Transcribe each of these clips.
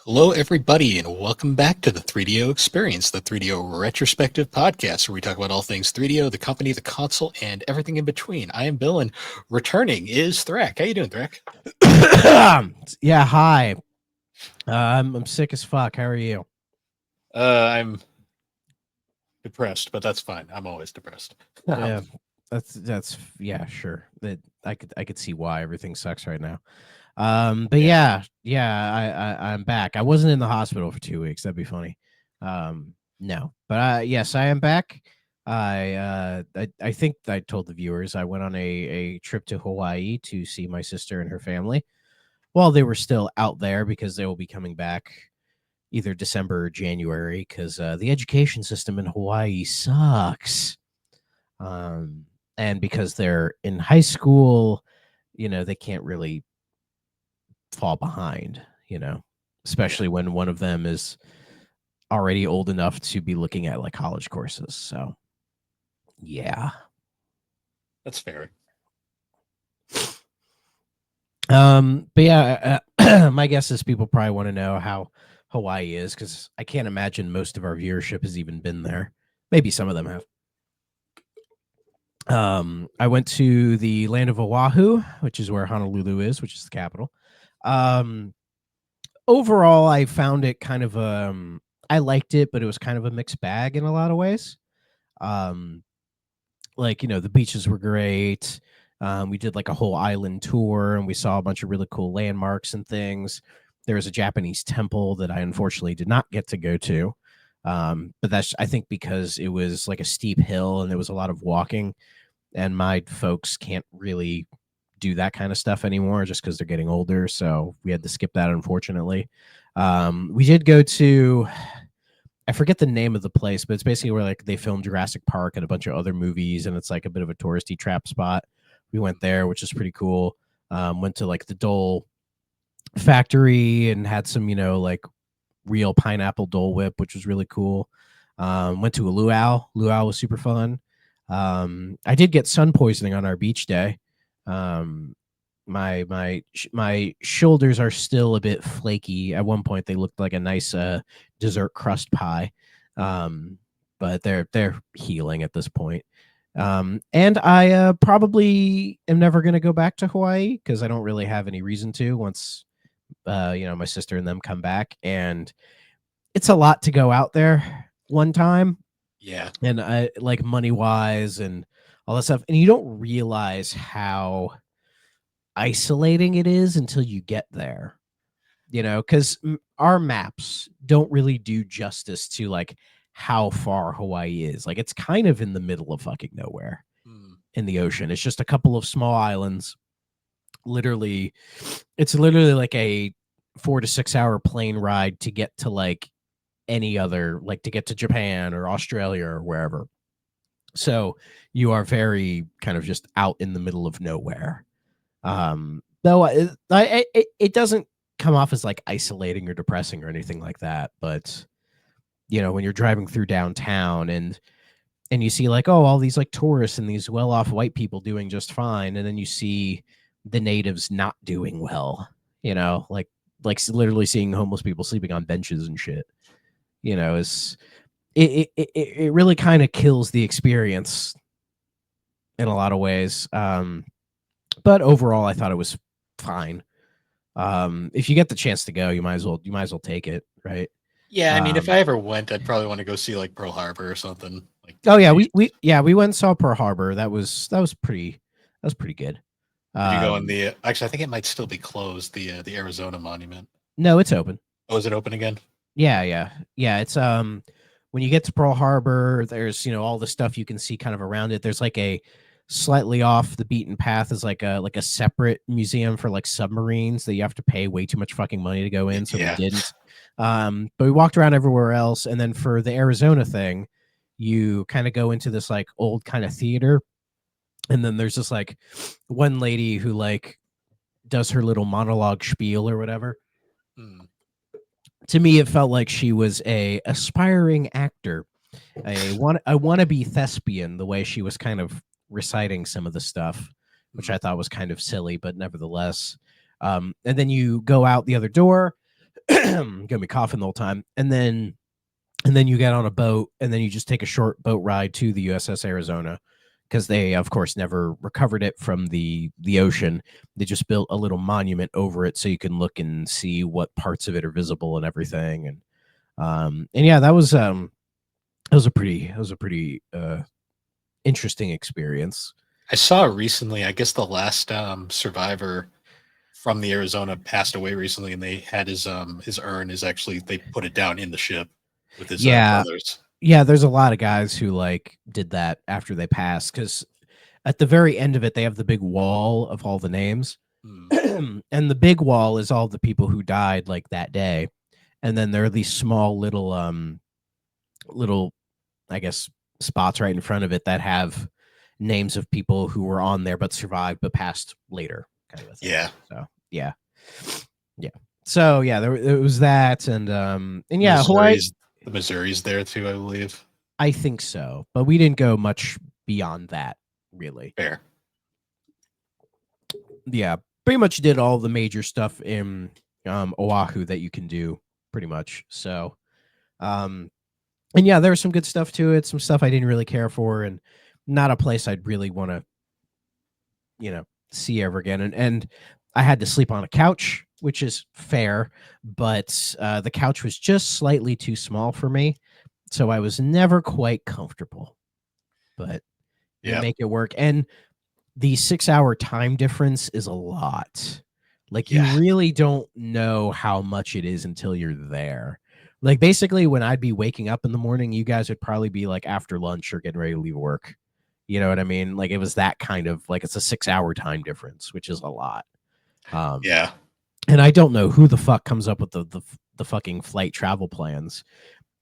Hello, everybody, and welcome back to the 3DO Experience, the 3DO Retrospective Podcast, where we talk about all things 3DO, the company, the console, and everything in between. I am Bill, and returning is Thrak. How you doing, Thrak? Yeah, hi. I'm sick as fuck. How are you? I'm depressed, but that's fine. I'm always depressed. Yeah, that's yeah, sure. That I could see why everything sucks right now. But Yeah, I'm back. I wasn't in the hospital for 2 weeks. That'd be funny. No, but yes, I am back. I think I told the viewers I went on a trip to Hawaii to see my sister and her family. While they were still out there because they will be coming back either December or January because the education system in Hawaii sucks. Um, and because they're in high school, they can't really fall behind, yeah, especially when one of them is already old enough to be looking at like college courses. So, yeah. that's fair. But yeah, my guess is people probably want to know how Hawaii is because I can't imagine most of our viewership has even been there. Maybe some of them have. I went to the land of Oahu, which is where Honolulu is, which is the capital. Um, Overall, I found it kind of I liked it, but it was kind of a mixed bag in a lot of ways. Um, like the beaches were great. We did like a whole island tour, and we saw a bunch of really cool landmarks and things. There was a Japanese temple that I unfortunately did not get to go to. But that's I think because it was like a steep hill and there was a lot of walking and my folks can't really do that kind of stuff anymore just because they're getting older. So we had to skip that, unfortunately. We did go to, I forget the name of the place, but it's basically where like they filmed Jurassic Park and a bunch of other movies, and it's like a bit of a touristy trap spot. We went there, which is pretty cool. Went to like the Dole factory and had some, like real pineapple Dole Whip, which was really cool. Went to a luau. Luau was super fun. I did get sun poisoning on our beach day. Um, my shoulders are still a bit flaky. At one point, they looked like a nice dessert crust pie, but they're healing at this point. And I probably am never going to go back to Hawaii because I don't really have any reason to once my sister and them come back, and it's a lot to go out there one time, Yeah, and I like money wise and all that stuff, and you don't realize how isolating it is until you get there. Because our maps don't really do justice to like how far Hawaii is. Like it's kind of in the middle of fucking nowhere mm, in the ocean. It's just a couple of small islands. Literally, it's literally like a 4 to 6 hour plane ride to get to like any other, like to get to Japan or Australia or wherever. So you are very kind of just out in the middle of nowhere. Though it doesn't come off as like isolating or depressing or anything like that, but when you're driving through downtown and you see like, oh, all these like tourists and these well-off white people doing just fine, and then you see the natives not doing well, like literally seeing homeless people sleeping on benches and shit, is it really kind of kills the experience in a lot of ways. But overall, I thought it was fine. If you get the chance to go, you might as well take it, right? yeah. I mean, if Um, I ever went, I'd probably want to go see like Pearl Harbor or something. Like, oh the yeah, beach. we went and saw Pearl Harbor. That was pretty good. Did you go in Um, the? Actually, I think it might still be closed. The Arizona Monument. no, it's open. Oh, is it open again? Yeah. It's when you get to Pearl Harbor, there's all the stuff you can see kind of around it. There's like a slightly off the beaten path is like a separate museum for like submarines that you have to pay way too much fucking money to go in, so we Yeah. didn't. But we walked around everywhere else, and then for the Arizona thing, you kind of go into this like old kind of theater, and then there's this like one lady who like does her little monologue spiel or whatever. Hmm. To me, it felt like she was a aspiring actor, a wannabe thespian. The way she was kind of reciting some of the stuff, which Hmm. I thought was kind of silly, but nevertheless. And then you go out the other door, gonna be coughing the whole time, and then you get on a boat, and then you just take a short boat ride to the USS Arizona, because they, of course, never recovered it from the ocean. They just built a little monument over it so you can look and see what parts of it are visible and everything. And yeah, that was a pretty interesting experience. I saw recently, I guess the last survivor from the Arizona passed away recently, and they had his urn is actually they put it down in the ship with his Yeah, brothers. yeah. There's a lot of guys who like did that after they passed, because at the very end of it, they have the big wall of all the names, Hmm. and the big wall is all the people who died like that day, and then there are these small little, I guess, spots right in front of it that have names of people who were on there but survived but passed later, kind of a thing. Yeah, So yeah, yeah. So yeah, there was that, and yeah, Hawaii. Missouri's there too, I believe. I think so, but we didn't go much beyond that, really. Fair. Yeah, pretty much did all the major stuff in Oahu that you can do, pretty much. So, um, and yeah, there was some good stuff to it, some stuff I didn't really care for, and not a place I'd really want to, see ever again. And I had to sleep on a couch, which is fair, but the couch was just slightly too small for me, so I was never quite comfortable. But you Yeah, make it work, and the 6-hour time difference is a lot. Like, you yeah, really don't know how much it is until you're there. Like, basically, when I'd be waking up in the morning, you guys would probably be like after lunch or getting ready to leave work. You know what I mean? Like, it was that kind of like, it's a 6-hour time difference, which is a lot. Um, yeah, and I don't know who the fuck comes up with the fucking flight travel plans.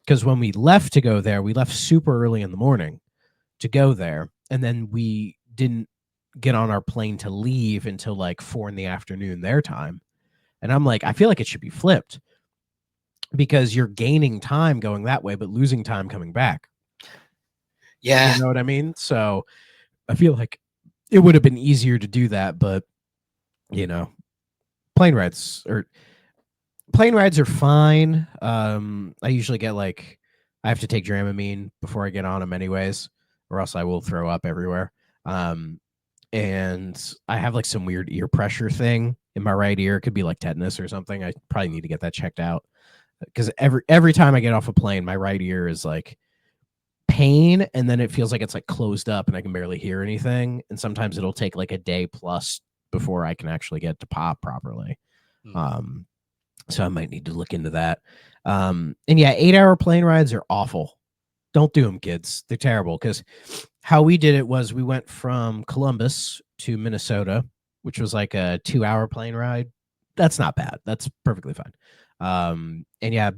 Because when we left to go there, we left super early in the morning to go there, and then we didn't get on our plane to leave until like 4 in the afternoon their time. And I'm like, I feel like it should be flipped, because you're gaining time going that way but losing time coming back. You yeah, know what I mean? So I feel like it would have been easier to do that, but you know, plane rides or plane rides are fine. I usually get like, I have to take Dramamine before I get on them anyways, or else I will throw up everywhere. Um, and I have like some weird ear pressure thing in my right ear. It could be like tetanus or something. I probably need to get that checked out, because every time I get off a plane, my right ear is like pain, and then it feels like it's like closed up and I can barely hear anything. And sometimes it'll take like a day plus before I can actually get to pop properly. hmm, Um, so I might need to look into that. And yeah, 8-hour plane rides are awful. Don't do them, kids. They're terrible, because how we did it was we went from Columbus to Minnesota, which was like a 2-hour plane ride. That's not bad. That's perfectly fine. And yeah,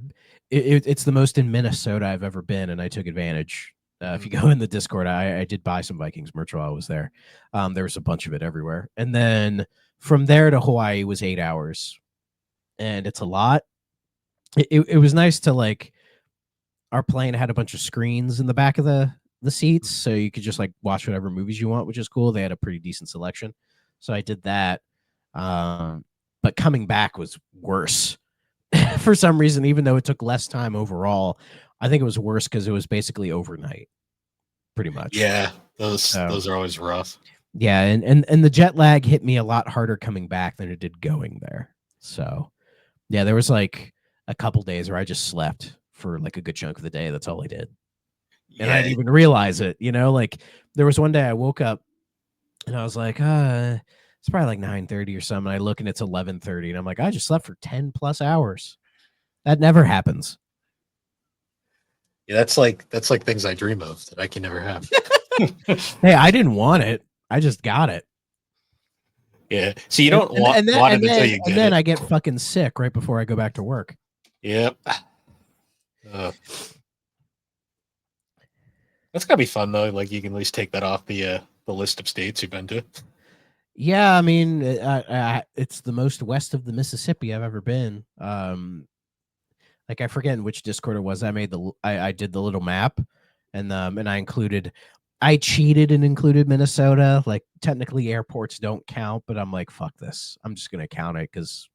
it's the most in Minnesota I've ever been, and I took advantage. If you hmm. go in the Discord, I did buy some Vikings merch while I was there. There was a bunch of it everywhere. And then from there to Hawaii was 8 hours, and it's a lot. It was nice to like, our plane had a bunch of screens in the back of the seats, so you could just like watch whatever movies you want, which is cool. They had a pretty decent selection, so I did that. But coming back was worse for some reason, even though it took less time overall. I think it was worse because it was basically overnight, pretty much. Yeah, So those are always rough. yeah, and the jet lag hit me a lot harder coming back than it did going there. So yeah, there was like a couple days where I just slept for like a good chunk of the day. That's all I did. And I Yeah, didn't even realize it, like there was one day I woke up and I was like, it's probably like 9:30 or something. I look and it's 11:30 and I'm like, I just slept for 10 plus hours. That never happens. yeah, that's like things I dream of that I can never have. Hey, I didn't want it. I just got it. Yeah, so you And, don't and, and then want it and until then you and get then it. I get fucking sick right before I go back to work. Yep. Uh, that's gotta be fun though. Like you can at least take that off the list of states you've been to. Yeah, I mean, it's the most west of the Mississippi I've ever been. Like, I forget in which Discord it was. I did the little map, and I cheated and included Minnesota. Like, technically airports don't count, but I'm like, fuck this. I'm just gonna count it because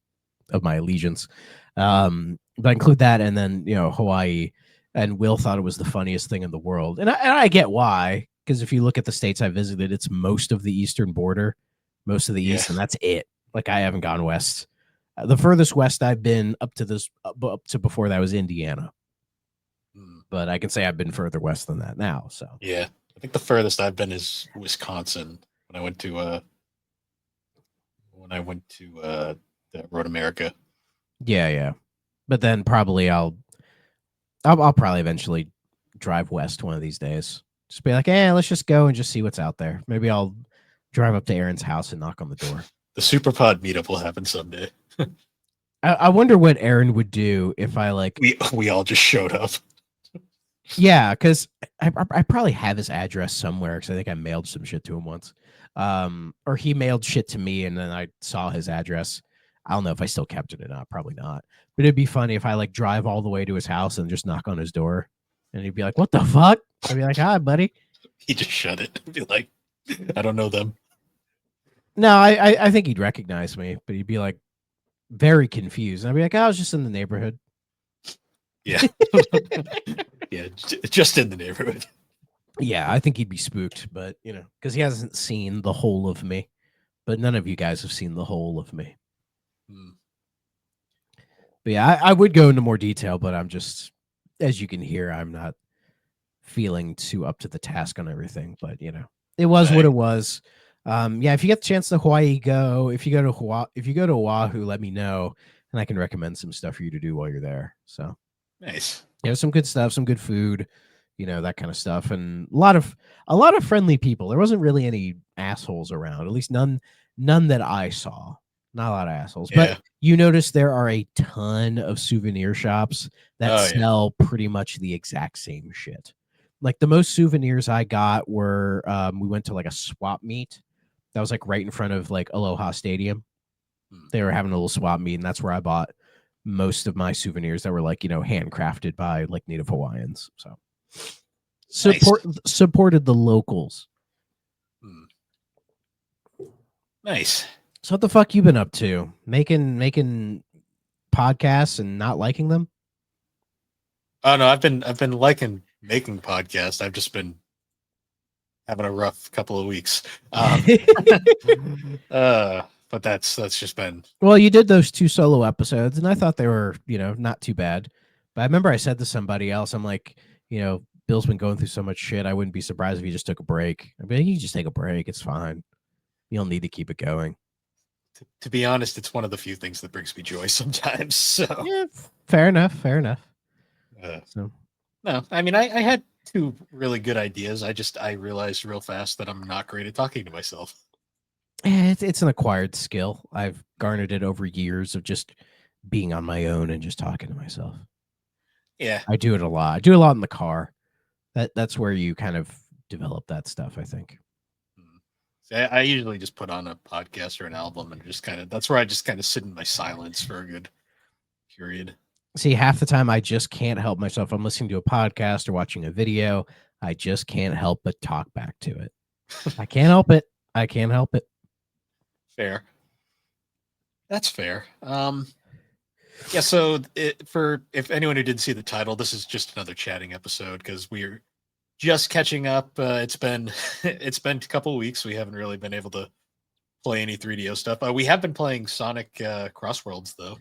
allegiance. But I include that, and then Hawaii. And Will thought it was the funniest thing in the world, and I get why. Because if you look at the states I visited, it's most of the eastern border, most of the Yeah. east, and that's it. Like I haven't gone west. The furthest west I've been up to before that was Indiana, but I can say I've been further west than that now. So Yeah, I think the furthest I've been is Wisconsin when I went to Road America. yeah. But then probably I'll probably eventually drive west one of these days. Just be like, let's just go and just see what's out there. Maybe I'll drive up to Aaron's house and knock on the door. The Superpod meetup will happen someday. I wonder what Aaron would do if I we all just showed up. Yeah, because I probably have his address somewhere because I think I mailed some shit to him once. Or he mailed shit to me and then I saw his address. I don't know if I still kept it or not. Probably not. But it'd be funny if I drive all the way to his house and just knock on his door, and he'd be like, "What the fuck?" I'd be like, "Hi, buddy." He just shut it. Be like, I don't know them. No, I think he'd recognize me, but he'd be like very confused. And I'd be like, "I was just in the neighborhood." Yeah, yeah, just in the neighborhood. Yeah, I think he'd be spooked, but because he hasn't seen the whole of me. But none of you guys have seen the whole of me. But yeah, I would go into more detail, but I'm just, as you can hear, I'm not feeling too up to the task on everything. But it was what it was. Yeah, if you get the chance to Hawaii, go. If you go to Oahu, let me know, and I can recommend some stuff for you to do while you're there. So nice. Some good stuff, some good food, that kind of stuff, and a lot of friendly people. There wasn't really any assholes around, at least none that I saw. Not a lot of assholes, Yeah. but you notice there are a ton of souvenir shops that sell pretty much the exact same shit. Like the most souvenirs I got were we went to a swap meet that was right in front of Aloha Stadium. They were having a little swap meet, and that's where I bought most of my souvenirs that were handcrafted by Native Hawaiians. So supported the locals. Nice. So what the fuck you been up to? Making podcasts and not liking them? Oh no, I've been liking making podcasts. I've just been having a rough couple of weeks. But that's just been. Well, you did those 2 solo episodes, and I thought they were not too bad. But I remember I said to somebody else, I'm like, Bill's been going through so much shit. I wouldn't be surprised if he just took a break. I mean, you just take a break. It's fine. You don't need to keep it going. To be honest, it's one of the few things that brings me joy sometimes. So yeah, fair enough. So no, I mean, I had 2 really good ideas. I realized real fast that I'm not great at talking to myself. It's an acquired skill. I've garnered it over years of just being on my own and just talking to myself. Yeah, I do it a lot. I do a lot in the car. That's where you kind of develop that stuff, I think. I usually just put on a podcast or an album and that's where I just kind of sit in my silence for a good period. See, half the time I just can't help myself. I'm listening to a podcast or watching a video. I just can't help but talk back to it. I can't help it. Fair. That's fair. Yeah, so if anyone who didn't see the title, this is just another chatting episode because we're just catching up. It's been a couple of weeks. We haven't really been able to play any 3DO stuff. We have been playing Sonic Crossworlds though.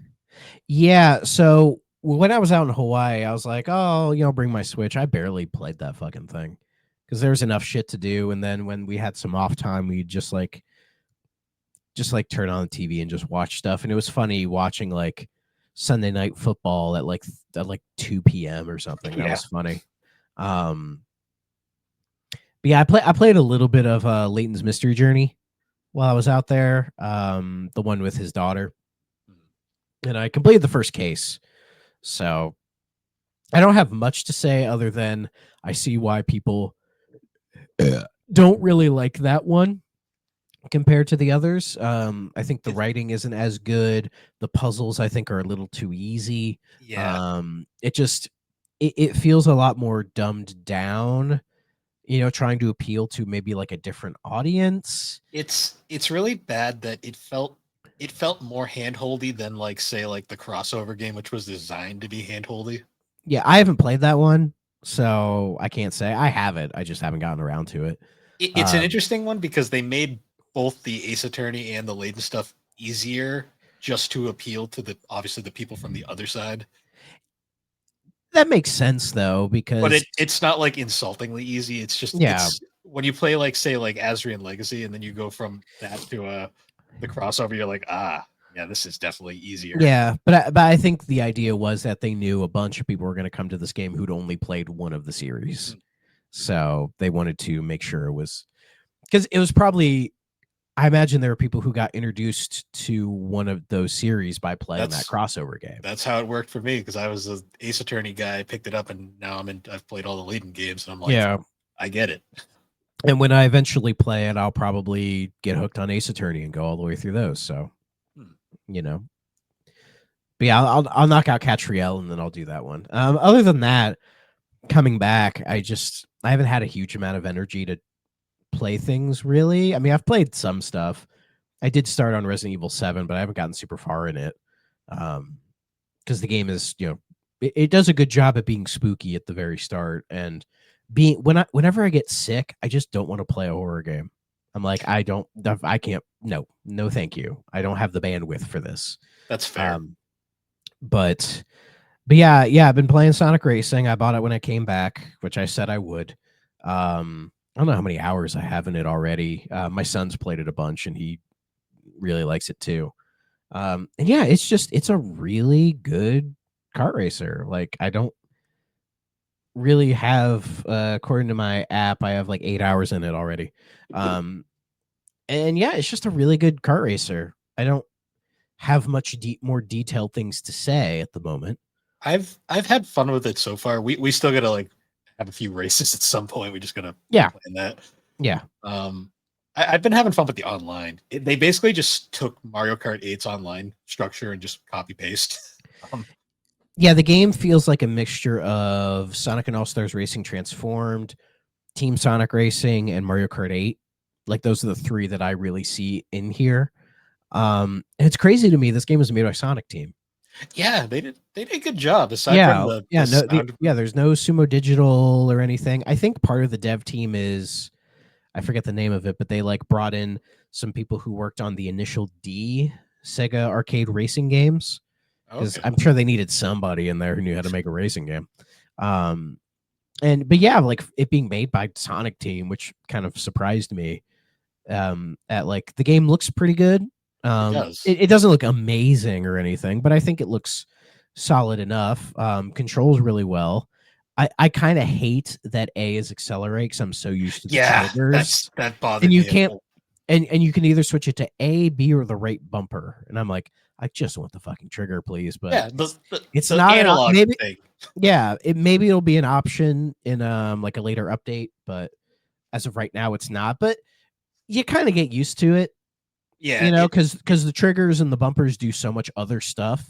Yeah, so when I was out in Hawaii, I was like, oh, bring my Switch. I barely played that fucking thing because there's enough shit to do. And then when we had some off time, we'd just turn on the TV and just watch stuff. And it was funny watching Sunday Night Football at 2 p.m. or something. That was funny. But yeah, I played a little bit of Layton's Mystery Journey while I was out there. The one with his daughter. And I completed the first case. So I don't have much to say other than I see why people don't really like that one compared to the others. I think the writing isn't as good. The puzzles I think are a little too easy. Yeah. It feels a lot more dumbed down, trying to appeal to maybe a different audience. It's really bad that it felt it felt more handholdy than like say like the crossover game, which was designed to be handholdy. Yeah, I haven't played that one, so I can't say. I have it. I just haven't gotten around to it. It's an interesting one because they made both the Ace Attorney and the Layton stuff easier just to appeal to the obviously the people from the other side. That makes sense though, But because it's not like insultingly easy. It's just yeah, it's when you play like say like Azrian Legacy and then you go from that to the crossover, you're like, ah, yeah, this is definitely easier. yeah, but I think the idea was that they knew a bunch of people were going to come to this game who'd only played one of the series, Mm. so they wanted to make sure it was because it was probably. I imagine there were people who got introduced to one of those series by playing that That's crossover game. that's how it worked for me because I was an Ace Attorney guy. I picked it up and now I've played all the Layton games and I'm like, Yeah, I get it. and when I eventually play it, I'll probably get hooked on Ace Attorney and go all the way through those. So, Hmm. you know, but yeah, I'll knock out Catriel and then I'll do that one. Other than that, coming back, I haven't had a huge amount of energy to play things really. I mean, I've played some stuff. I did start on Resident Evil 7, but I haven't gotten super far in it. Because the game is, it does a good job at being spooky at the very start and whenever I get sick, I just don't want to play a horror game. I'm like, I can't, no, thank you. I don't have the bandwidth for this. That's fair. Um, but yeah, I've been playing Sonic Racing. I bought it when I came back, which I said I would. I don't know how many hours I have in it already. My son's played it a bunch and he really likes it too. And yeah, it's a really good kart racer. Like I don't really have according to my app, I have like 8 hours in it already. And yeah, it's just a really good kart racer. I don't have much more detailed things to say at the moment. I've had fun with it so far. We still gotta like have a few races at some point. We just gotta Yeah, plan that. yeah, Um, I've been having fun with the online. They basically just took Mario Kart 8's online structure and just copy paste. Um, yeah. The game feels like a mixture of Sonic and All Stars Racing Transformed, Team Sonic Racing, and Mario Kart 8. Like those are the three that I really see in here. And it's crazy to me. This game was made by Sonic Team. yeah, they did a good job aside from Yeah, the yeah, no, sound. yeah. There's no Sumo Digital or anything. I think part of the dev team is I forget the name of it, but they like brought in some people who worked on the initial D Sega arcade racing games because Okay, I'm sure they needed somebody in there who knew how to make a racing game. Um, but yeah, like it being made by Sonic Team, which kind of surprised me. At like the game looks pretty good. it does. It doesn't look amazing or anything, but I think it looks solid enough. Controls really well. I kind of hate that A is accelerate because I'm so used to the Yeah, triggers, that and bothered you me. can't, and you can either switch it to A, B, or the right bumper, and I'm like, I just want the fucking trigger, please, but Yeah, it's the not an analog maybe. thing. Yeah, maybe it'll be an option in like a later update, but as of right now, it's not. But you kind of get used to it, Yeah, because the triggers and the bumpers do so much other stuff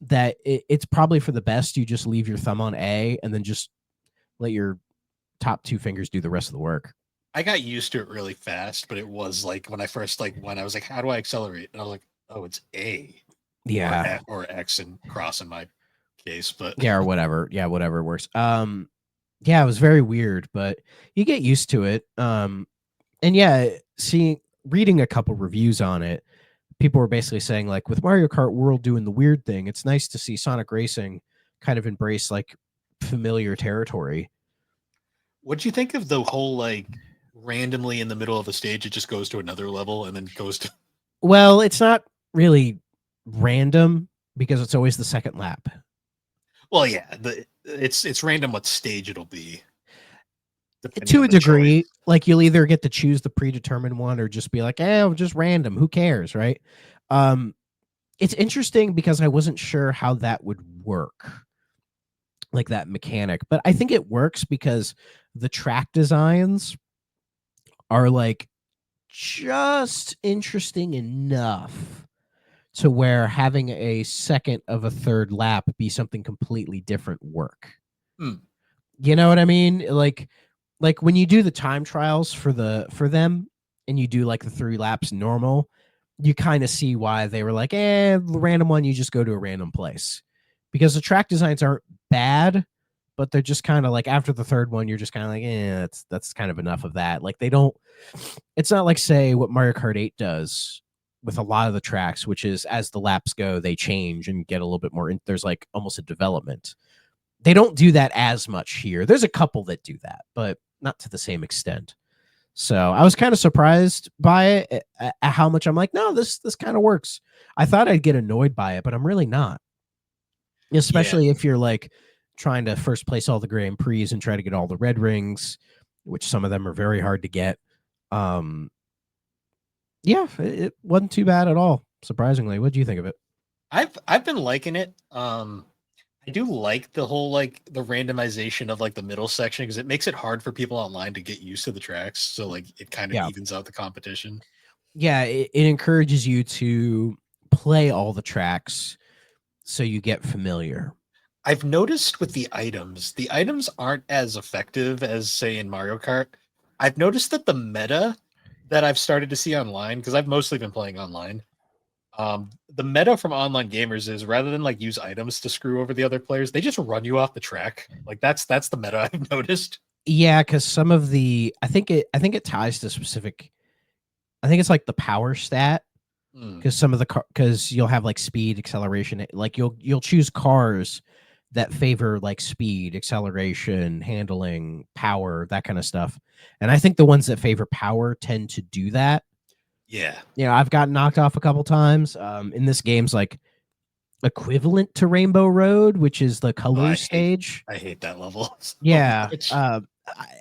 that it's probably for the best you just leave your thumb on A and then just let your top two fingers do the rest of the work. I got used to it really fast, but it was like when I first like when I was like, how do I accelerate? And I was like, oh, it's A Yeah, or X and cross in my case. But yeah, or whatever. Yeah, whatever works. Yeah, it was very weird, but you get used to it. And yeah, seeing reading a couple reviews on it, people were basically saying like with Mario Kart World doing the weird thing, it's nice to see Sonic Racing kind of embrace like familiar territory. what'd you think of the whole like randomly in the middle of a stage, it just goes to another level and then goes to Well, it's not really random because it's always the second lap. well, yeah, it's random what stage it'll be depending To on a the choice. degree, like you'll either get to choose the predetermined one or just be like, just random. Who cares, right? Um, it's interesting because I wasn't sure how that would work, like that mechanic, but I think it works because the track designs are like just interesting enough to where having a second of a third lap be something completely different work. Hmm. You know what I mean? Like when you do the time trials for them and you do like the 3 laps normal, you kind of see why they were like, random one, you just go to a random place. Because the track designs aren't bad, but they're just kind of like after the third one, you're just kind of like, that's kind of enough of that. Like they don't, it's not like say what Mario Kart 8 does with a lot of the tracks, which is as the laps go, they change and get a little bit more. There's like almost a development. They don't do that as much here. There's a couple that do that, but not to the same extent. So I was kind of surprised by it, at how much I'm like, no, this kind of works. I thought I'd get annoyed by it, but I'm really not. Yeah, Especially if you're like trying to first place all the Grand Prix and try to get all the red rings, which some of them are very hard to get. Um, yeah, it wasn't too bad at all. Surprisingly, what do you think of it? I've been liking it. I do like the whole like the randomization of like the middle section because it makes it hard for people online to get used to the tracks. So like it kind of Yeah, evens out the competition. yeah, it encourages you to play all the tracks so you get familiar. I've noticed with the items aren't as effective as say in Mario Kart. I've noticed that the meta that I've started to see online because I've mostly been playing online. The meta from online gamers is rather than like use items to screw over the other players, they just run you off the track. Like that's the meta I've noticed. Yeah, because some of the I think it ties to specific. I think it's like the power stat Hmm. because some of the because you'll have like speed, acceleration, like you'll choose cars that favor like speed, acceleration, handling, power, that kind of stuff. And I think the ones that favor power tend to do that. Yeah. You know, I've gotten knocked off a couple times. In this game's like equivalent to Rainbow Road, which is the Oh, colors stage. I hate that level so Yeah. much.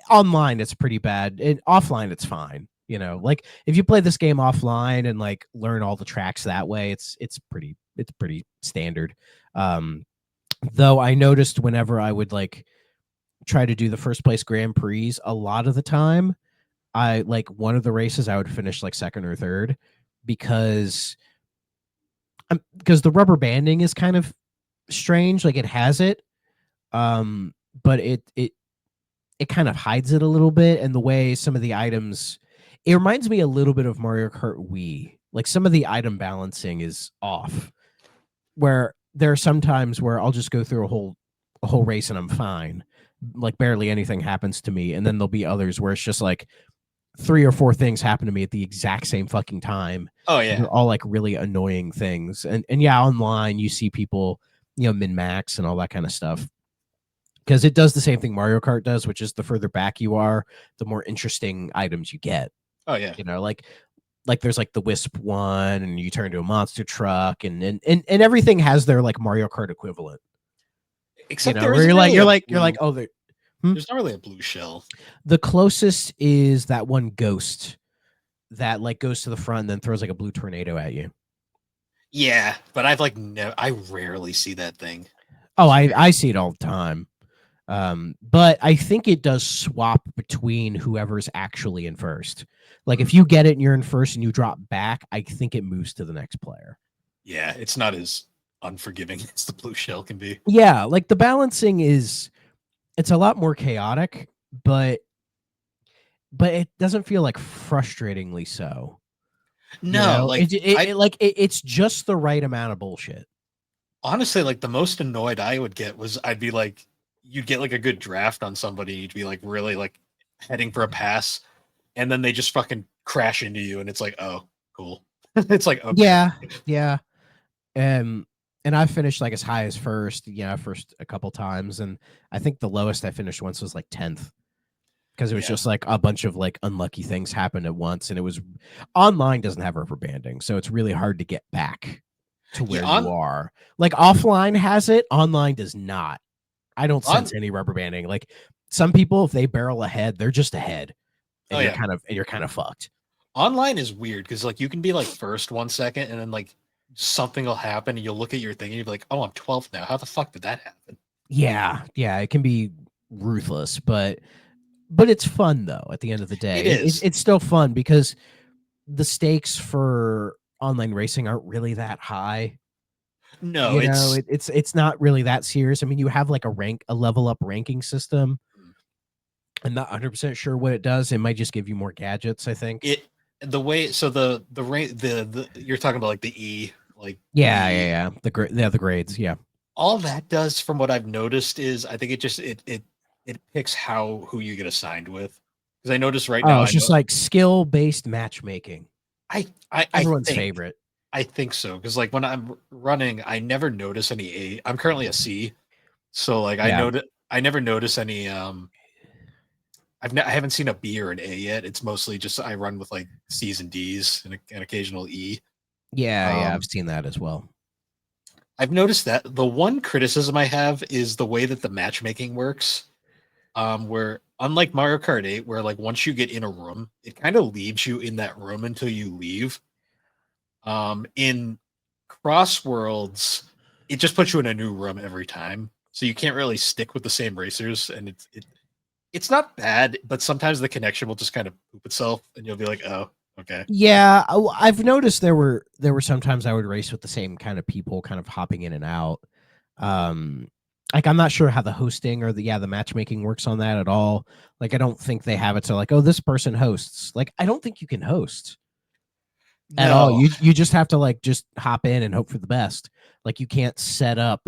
Online it's pretty bad. Offline it's fine. You know, like if you play this game offline and like learn all the tracks that way, it's pretty standard. Um, though I noticed whenever I would like try to do the first place Grand Prix, a lot of the time I like one of the races I would finish like second or third because because the rubber banding is kind of strange. Like it has it, but it kind of hides it a little bit, and the way some of the items, it reminds me a little bit of Mario Kart Wii. Like some of the item balancing is off. Where there are some times where I'll just go through a whole race and I'm fine. Like barely anything happens to me, and then there'll be others where it's just like three or four things happen to me at the exact same fucking time. Oh And yeah. they're all like really annoying things. And yeah, online you see people, min max and all that kind of stuff. Because it does the same thing Mario Kart does, which is the further back you are, the more interesting items you get. Oh yeah. Like there's like the Wisp one, and you turn into a monster truck, and everything has their like Mario Kart equivalent. Except there Where isn't you're like really you're a like you're like, blue. oh, There's not really a blue shell. the closest is that one ghost that like goes to the front and then throws like a blue tornado at you. Yeah, but I've like no. I rarely see that thing. Oh, It's I very see it all the time. But I think it does swap between whoever's actually in first. Like if you get it and you're in first and you drop back, I think it moves to the next player. yeah. It's not as unforgiving as the blue shell can be. Yeah, like the balancing it's a lot more chaotic, but it doesn't feel like frustratingly so. You No, know, like I it's just the right amount of bullshit. honestly like the most annoyed I would get was I'd be like, you'd get like a good draft on somebody, you'd be like really like heading for a pass, and then they just fucking crash into you, and it's like, oh, cool. It's like okay. Yeah, yeah. Um, and I finished like as high as first, first a couple times, and I think the lowest I finished once was like 10th because it was Yeah. just like a bunch of like unlucky things happened at once, and it was online doesn't have rubber banding, so it's really hard to get back to Yeah. where you are. Like offline has it, online does not. I don't On sense any rubber banding. Like some people, if they barrel ahead, they're just ahead, oh and you're yeah. kind of fucked. Online is weird because like you can be like first 1 second and then like something will happen and you'll look at your thing and you'll be like, oh, I'm 12th now. How the fuck did that happen? Yeah, yeah, it can be ruthless, but it's fun though. At the end of the It day, is. it's still fun because the stakes for online racing aren't really that high. No, it's It's not really that serious. I mean, you have like a level up ranking system. I'm not 100% sure what it does. It might just give you more gadgets, I think. it the way so the rate the you're talking about like the E, like Yeah, yeah, the yeah. The grades. Yeah. all that does from what I've noticed is I think it picks how who you get assigned with. Because I notice right now Oh, it's I just know like skill based matchmaking. I Everyone's think favorite. I think so because like when I'm running, I never notice any A. I'm currently a C, so like Yeah. I never notice any. I haven't seen a B or an A yet. It's mostly just I run with like C's and D's and an occasional E. Yeah, yeah. I've Um, seen that as well. I've noticed that the one criticism I have is the way that the matchmaking works. Where unlike Mario Kart 8, where like once you get in a room, it kind of leaves you in that room until you leave. In Cross Worlds, it just puts you in a new room every time, so you can't really stick with the same racers, and it's not bad, but sometimes the connection will just kind of poop itself, and you'll be like, oh, okay. Yeah, I've noticed there were sometimes I would race with the same kind of people, kind of hopping in and out. Um, like I'm not sure how the hosting or the matchmaking works on that at all. Like I don't think they have it so like, oh, this person hosts. Like I don't think you can host at all. No, You just have to like just hop in and hope for the best. Like you can't set up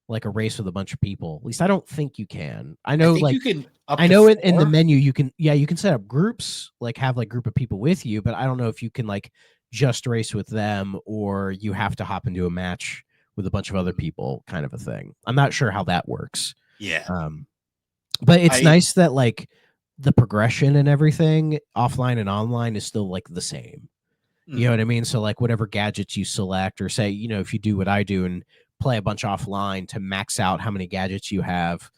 like a race with a bunch of people. At least I don't think you can. I I know think like you can up I to know in the four. menu you can you can set up groups, like have like group of people with you, but I don't know if you can like just race with them or you have to hop into a match with a bunch of other Mm, people kind of a thing. I'm not sure how that works. yeah, Um but it's I nice that like the progression and everything offline and online is still like the same. You know mm, what I mean? So like whatever gadgets you select or say, if you do what I do and play a bunch offline to max out how many gadgets you have,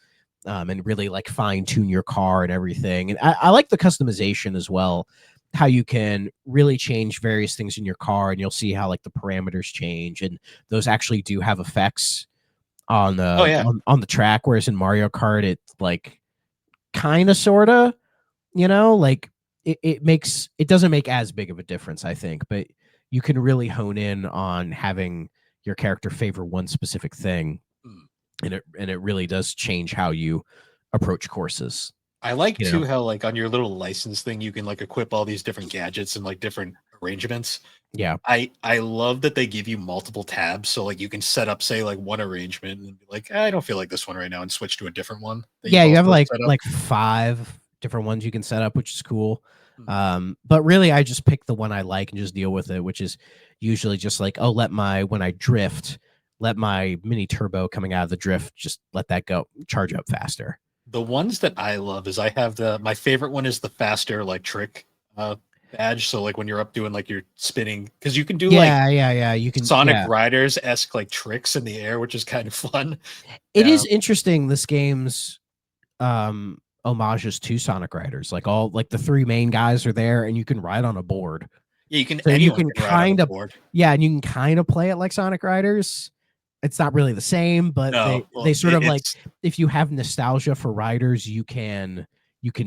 and really like fine tune your car and everything. And I like the customization as well, how you can really change various things in your car and you'll see how like the parameters change and those actually do have effects on oh the yeah, on the track. Whereas in Mario Kart, it's like kind of sorta, like it doesn't make as big of a difference, I think, but you can really hone in on having your character favor one specific thing, mm. and it really does change how you approach courses. I like You know, too how like on your little license thing you can like equip all these different gadgets and like different arrangements. yeah, I love that they give you multiple tabs, so like you can set up, say, like one arrangement and be like, I don't feel like this one right now, and switch to a different one that yeah. you've You have also like set up. like 5 different ones you can set up, which is cool. Mm. But really, I just pick the one I like and just deal with it, which is usually just like, oh, when I drift, let my mini turbo coming out of the drift, just let that go charge up faster. The ones that I love is I have my favorite one is the faster like trick uh badge. So like when you're up doing like your spinning, because you can do like Yeah, yeah, yeah. You can, Sonic yeah. Riders esque like tricks in the air, which is kind of fun. It Yeah, is interesting. This game's homages to Sonic Riders. Like all like the three main guys are there, and you can ride on a board. yeah, you can So you anyone can can ride on a kind of, board. yeah, and you can kind of play it like Sonic Riders. It's not really the same, but they No, they well, sort of like it's if you have nostalgia for riders, you can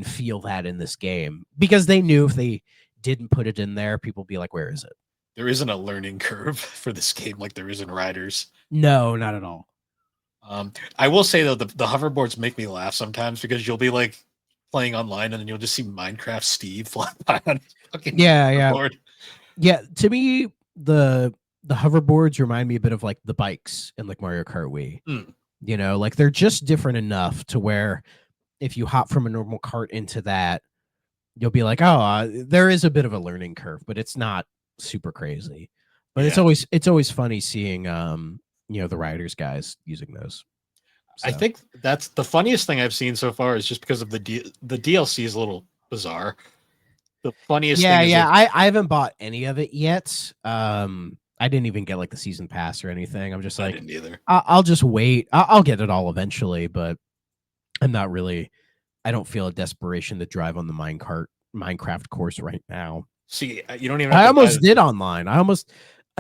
feel that in this game because they knew if they didn't put it in there, people be like, "Where is it?" there isn't a learning curve for this game like there is in Riders. No, not at all. I will say though, the hoverboards make me laugh sometimes because you'll be like playing online and then you'll just see Minecraft Steve fly by on his fucking Yeah, yeah, hoverboard. yeah. To me, the hoverboards remind me a bit of like the bikes in like Mario Kart Wii. Hmm. Like they're just different enough to where if you hop from a normal cart into that, you'll be like, oh, there is a bit of a learning curve, but it's not super crazy. But it's Yeah, always funny seeing the riders guys using those. I So think that's the funniest thing I've seen so far is just because of the DLC is a little bizarre. The funniest yeah, thing is yeah. that I haven't bought any of it yet. I didn't even get like the season pass or anything. I'm just I like, didn't either. I'll just wait. I'll get it all eventually, but I'm not really. I don't feel a desperation to drive on the Minecraft course right now. See, you don't even have I to buy almost the. did online. I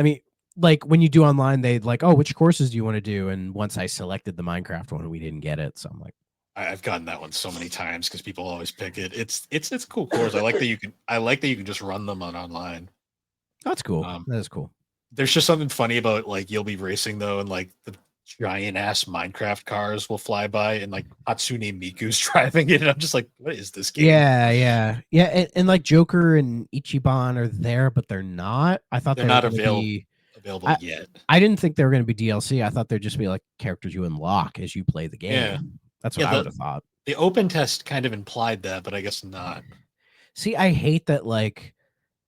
mean, like when you do online, they'd like, oh, which courses do you want to do? And once I selected the Minecraft one, we didn't get it. So I'm like, I've gotten that one so many times because people always pick it. It's a cool course. I like that you can. I like that you can just run them on online. that's cool. Um, That is cool. there's just something funny about like you'll be racing though, and like the giant ass Minecraft cars will fly by and like Hatsune Miku's driving it. And I'm just like, what is this game? Yeah, and like Joker and Ichiban are there, but they're not. I thought They're they were not going to be. available I yet. I didn't think they were going to be DLC. I thought they'd just be like characters you unlock as you play the Yeah. game. That's what Yeah, I would have thought. the open test kind of implied that, but I guess not. See, I hate that like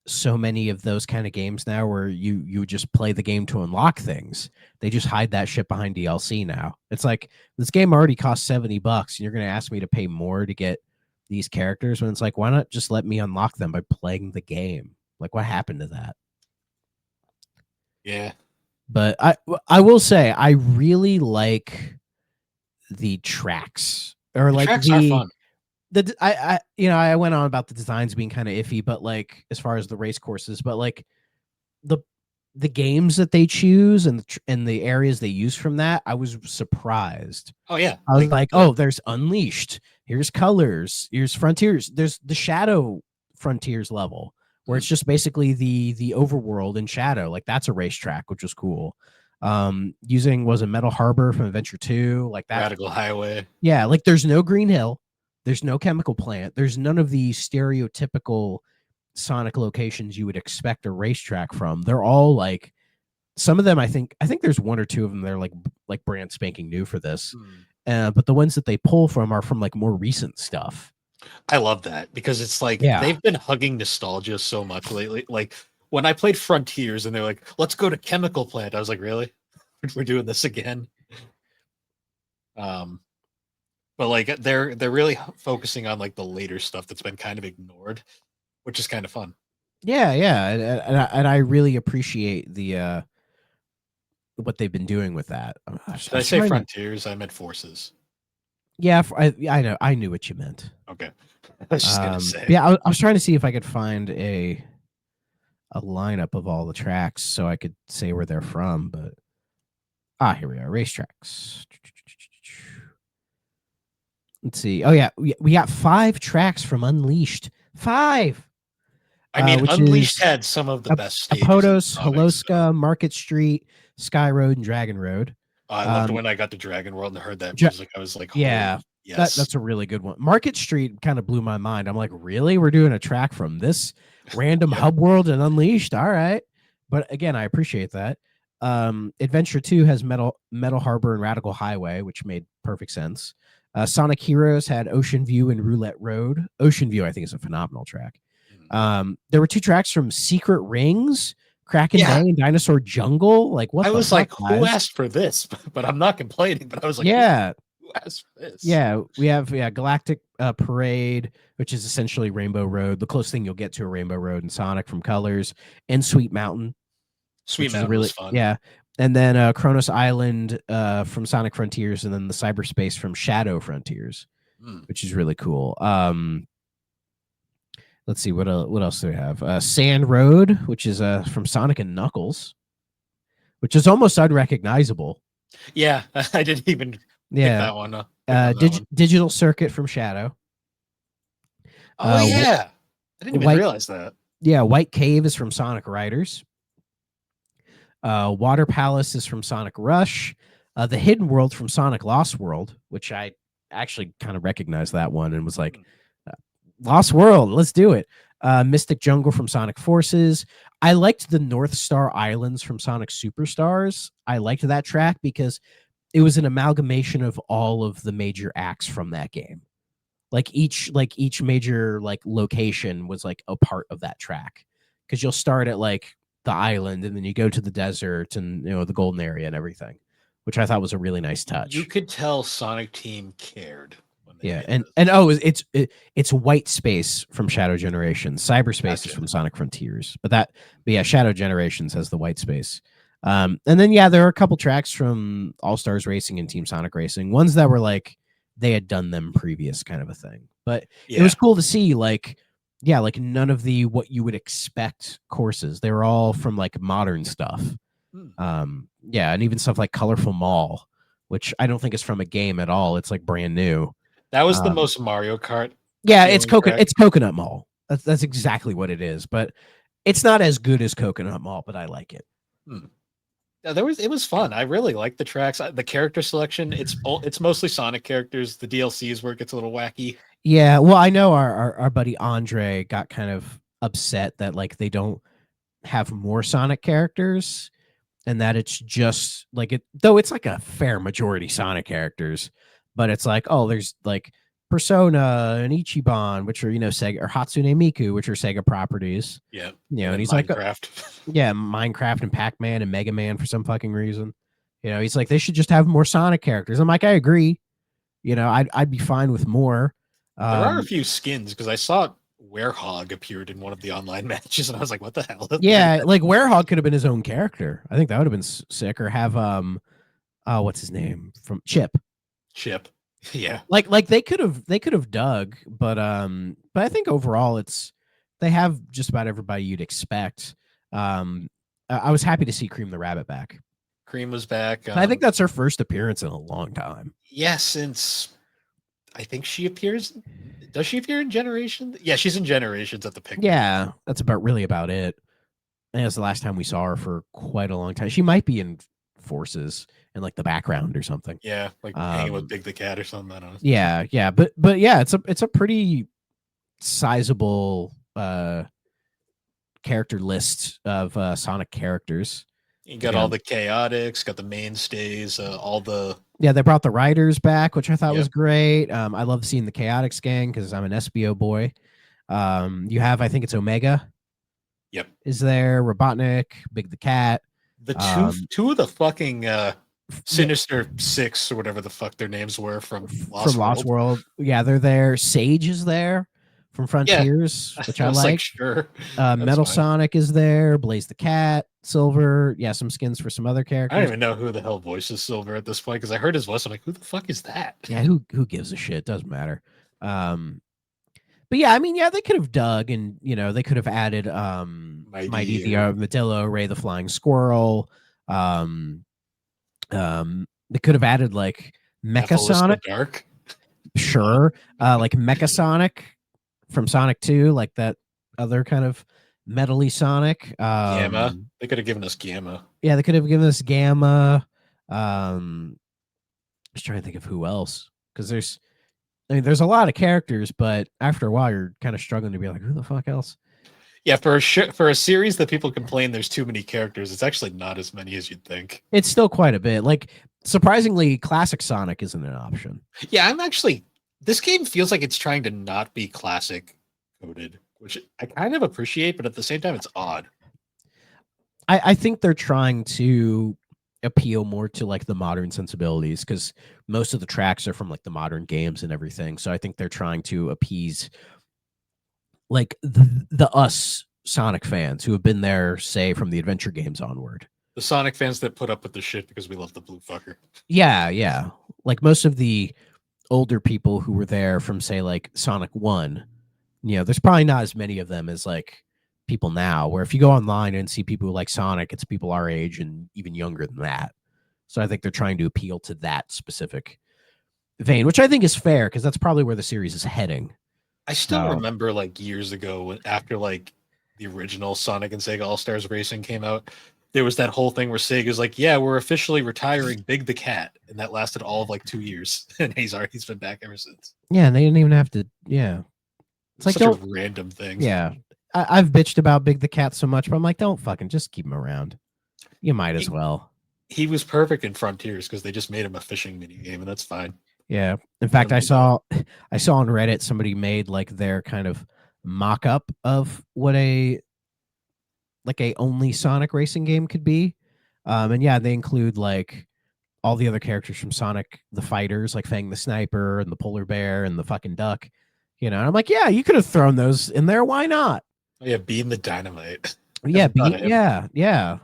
so many of those kind of games now where you just play the game to unlock things. They just hide that shit behind DLC now. It's like this game already costs $70 and you're going to ask me to pay more to get these characters when it's like why not just let me unlock them by playing the game? Like what happened to that? Yeah. But I will say I really like the tracks or The like tracks are fun. I went on about the designs being kind of iffy, but like as far as the race courses, but like the the games that they choose and the areas they use from that, I was surprised. Oh yeah. I was like, the oh, there's Unleashed, here's Colors, here's Frontiers, there's the Shadow Frontiers level where it's just basically the overworld in Shadow. Like that's a racetrack, which was cool. Using was a Metal Harbor from Adventure 2, like that. Radical Highway. Yeah, like there's no Green Hill, there's no chemical plant, there's none of the stereotypical Sonic locations you would expect a racetrack from. They're all like some of them. I think there's one or two of them that are like brand spanking new for this. But the ones that they pull from are from like more recent stuff. I love that because it's like Yeah, they've been hugging nostalgia so much lately. Like when I played Frontiers and they're like, let's go to Chemical Plant. I was like, really? We're doing this again? Um, but like they're really focusing on like the later stuff that's been kind of ignored, which is kind of fun. yeah, and I really appreciate the what they've been doing with that. I Did I was say trying to, Frontiers? I meant Forces. yeah, I know, I knew what you meant. Okay. I was just gonna say. Yeah, I was trying to see if I could find a lineup of all the tracks so I could say where they're from, but here we are, racetracks. Let's see. Oh yeah, we got 5 tracks from Unleashed. 5. I mean, Which Unleashed is had some of the best stages in Apodos, Sonic. So. Holoska, Market Street, Sky Road, and Dragon Road. I loved when I got to Dragon World and heard that Dra- music. I was like, yeah, holy yes. that's a really good one. Market Street kind of blew my mind. I'm like, really? We're doing a track from this random hub world and Unleashed? All right. But again, I appreciate that. Adventure 2 has Metal Harbor and Radical Highway, which made perfect sense. Sonic Heroes had Ocean View and Roulette Road. Ocean View, I think, is a phenomenal track. There were 2 tracks from Secret Rings, Kraken Bay, and Dinosaur Jungle. Like, what? I was like, guys? who asked for this? But I'm not complaining. But I was like, yeah, who asked for this? Yeah, we have Galactic Parade, which is essentially Rainbow Road, the closest thing you'll get to a Rainbow Road in Sonic from Colors, and Sweet Mountain. Sweet Mountain was fun. Yeah. And then Kronos Island from Sonic Frontiers, and then the cyberspace from Shadow Frontiers, which is really cool. Let's see, what else do we have? Sand Road, which is from Sonic and Knuckles, which is almost unrecognizable. Yeah, I didn't even pick that one up. Digital Circuit from Shadow. Oh yeah, I didn't even realize that. Yeah, White Cave is from Sonic Riders. Water Palace is from Sonic Rush. The Hidden World from Sonic Lost World, which I actually kind of recognized that one and was like, Lost World, let's do it. Mystic Jungle from Sonic Forces. I liked the North Star Islands from Sonic Superstars. I liked that track because it was an amalgamation of all of the major acts from that game. Like each major like location was like a part of that track. Because you'll start at like the island and then you go to the desert and the golden area and everything, which I thought was a really nice touch. You could tell Sonic Team cared. It's White Space from Shadow Generations. Cyberspace is from Sonic Frontiers. But Shadow Generations has the White Space. And then there are a couple tracks from All Stars Racing and Team Sonic Racing, ones that were like they had done them previous kind of a thing. But it was cool to see like none of the what you would expect courses. They were all from like modern stuff. And even stuff like Colorful Mall, which I don't think is from a game at all. It's like brand new. That was the most Mario Kart. Yeah, it's Coconut Mall. That's exactly what it is. But it's not as good as Coconut Mall, but I like it. Yeah, it was fun. I really like the tracks, the character selection. It's mostly Sonic characters. The DLC is where it gets a little wacky. Yeah, well, I know our buddy Andre got kind of upset that like they don't have more Sonic characters and that it's just like it though it's like a fair majority Sonic characters, but it's like, oh, there's like Persona and Ichiban, which are, Sega, or Hatsune Miku, which are Sega properties. Yeah, And and he's like, Minecraft. yeah, Minecraft and Pac-Man and Mega Man for some fucking reason. He's like, they should just have more Sonic characters. I'm like, I agree. I'd be fine with more. There are a Um, few skins because I saw Werehog appeared in one of the online matches, and I was like, "What the hell?" Maybe yeah, that like Werehog could have been his own character. I think that would have been sick. Or have what's his name from Chip? Chip. Yeah, Like they could have dug, but I think overall they have just about everybody you'd expect. I was happy to see Cream the Rabbit back. Cream was back. I think that's her first appearance in a long time. Yeah, since I think she appears. Does she appear in Generations? Yeah, she's in Generations at the Pikmin. Yeah, that's really about it. I think that's the last time we saw her for quite a long time. She might be in Forces in like the background or something. Yeah, like hanging with Big the Cat or something. I don't know. Yeah, but yeah, it's a pretty sizable character list of Sonic characters. You got all the chaotics, got the mainstays, all the they brought the Riders back, which I thought was Yep. great. I love seeing the Chaotix gang because I'm an SBO boy. You have, I think it's Omega Yep. is there, Robotnik, Big the Cat. The Um, two of the fucking yeah, Sinister Six or whatever the fuck their names were from Lost Lost World. World. Yeah, they're there. Sage is there from Frontiers, which I I was like, like. sure. Metal Fine. Sonic is there. Blaze the Cat, Silver. Yeah, some skins for some other I don't characters. even know who the hell voices Silver at this point because I heard his voice. I'm like, who the fuck is that? Yeah, who gives a shit? Doesn't matter. But yeah, I mean, yeah, they could have dug and they could have added Mighty the Armadillo, Ray the Flying Squirrel. They could have added like Mecha Sonic. Dark. Sure. Like Mecha Sonic from Sonic 2, like that other kind of metally Sonic. Gamma. They could have given us Gamma. Yeah, they could have given us Gamma. I was trying to think of who else because there's a lot of characters, but after a while, you're kind of struggling to be like, who the fuck else? Yeah, for a series that people complain there's too many characters, it's actually not as many as you'd think. It's still quite a bit. Like, surprisingly, classic Sonic isn't an option. Yeah, this game feels like it's trying to not be classic coded, which I kind of appreciate, but at the same time, it's odd. I think they're trying to appeal more to like the modern sensibilities because most of the tracks are from like the modern games and everything. So I think they're trying to appease like the us Sonic fans who have been there, say, from the adventure games onward. The Sonic fans that put up with the shit because we love the blue fucker. Yeah. Like most of the older people who were there from, say, like Sonic 1, there's probably not as many of them as like people now, where if you go online and see people who like Sonic, it's people our age and even younger than that. So I think they're trying to appeal to that specific vein, which I think is fair because that's probably where the series is heading. I still remember like years ago after like the original Sonic and Sega All-Stars Racing came out, there was that whole thing where Sega's like, yeah, we're officially retiring Big the Cat. And that lasted all of like 2 years. And he's been back ever since. Yeah, and they didn't even have to, yeah. It's like such a random thing. Yeah. I've bitched about Big the Cat so much, but I'm like, don't fucking just keep him around. You might as well. He was perfect in Frontiers because they just made him a fishing mini game, and that's fine. Yeah. In fact, I saw on Reddit somebody made like their kind of mock-up of what a only Sonic racing game could be. And yeah, they include like all the other characters from Sonic the Fighters, like Fang the Sniper and the Polar Bear and the fucking Duck. And I'm like, yeah, you could have thrown those in there. Why not? Oh, yeah, Beam the Dynamite. Yeah, yeah.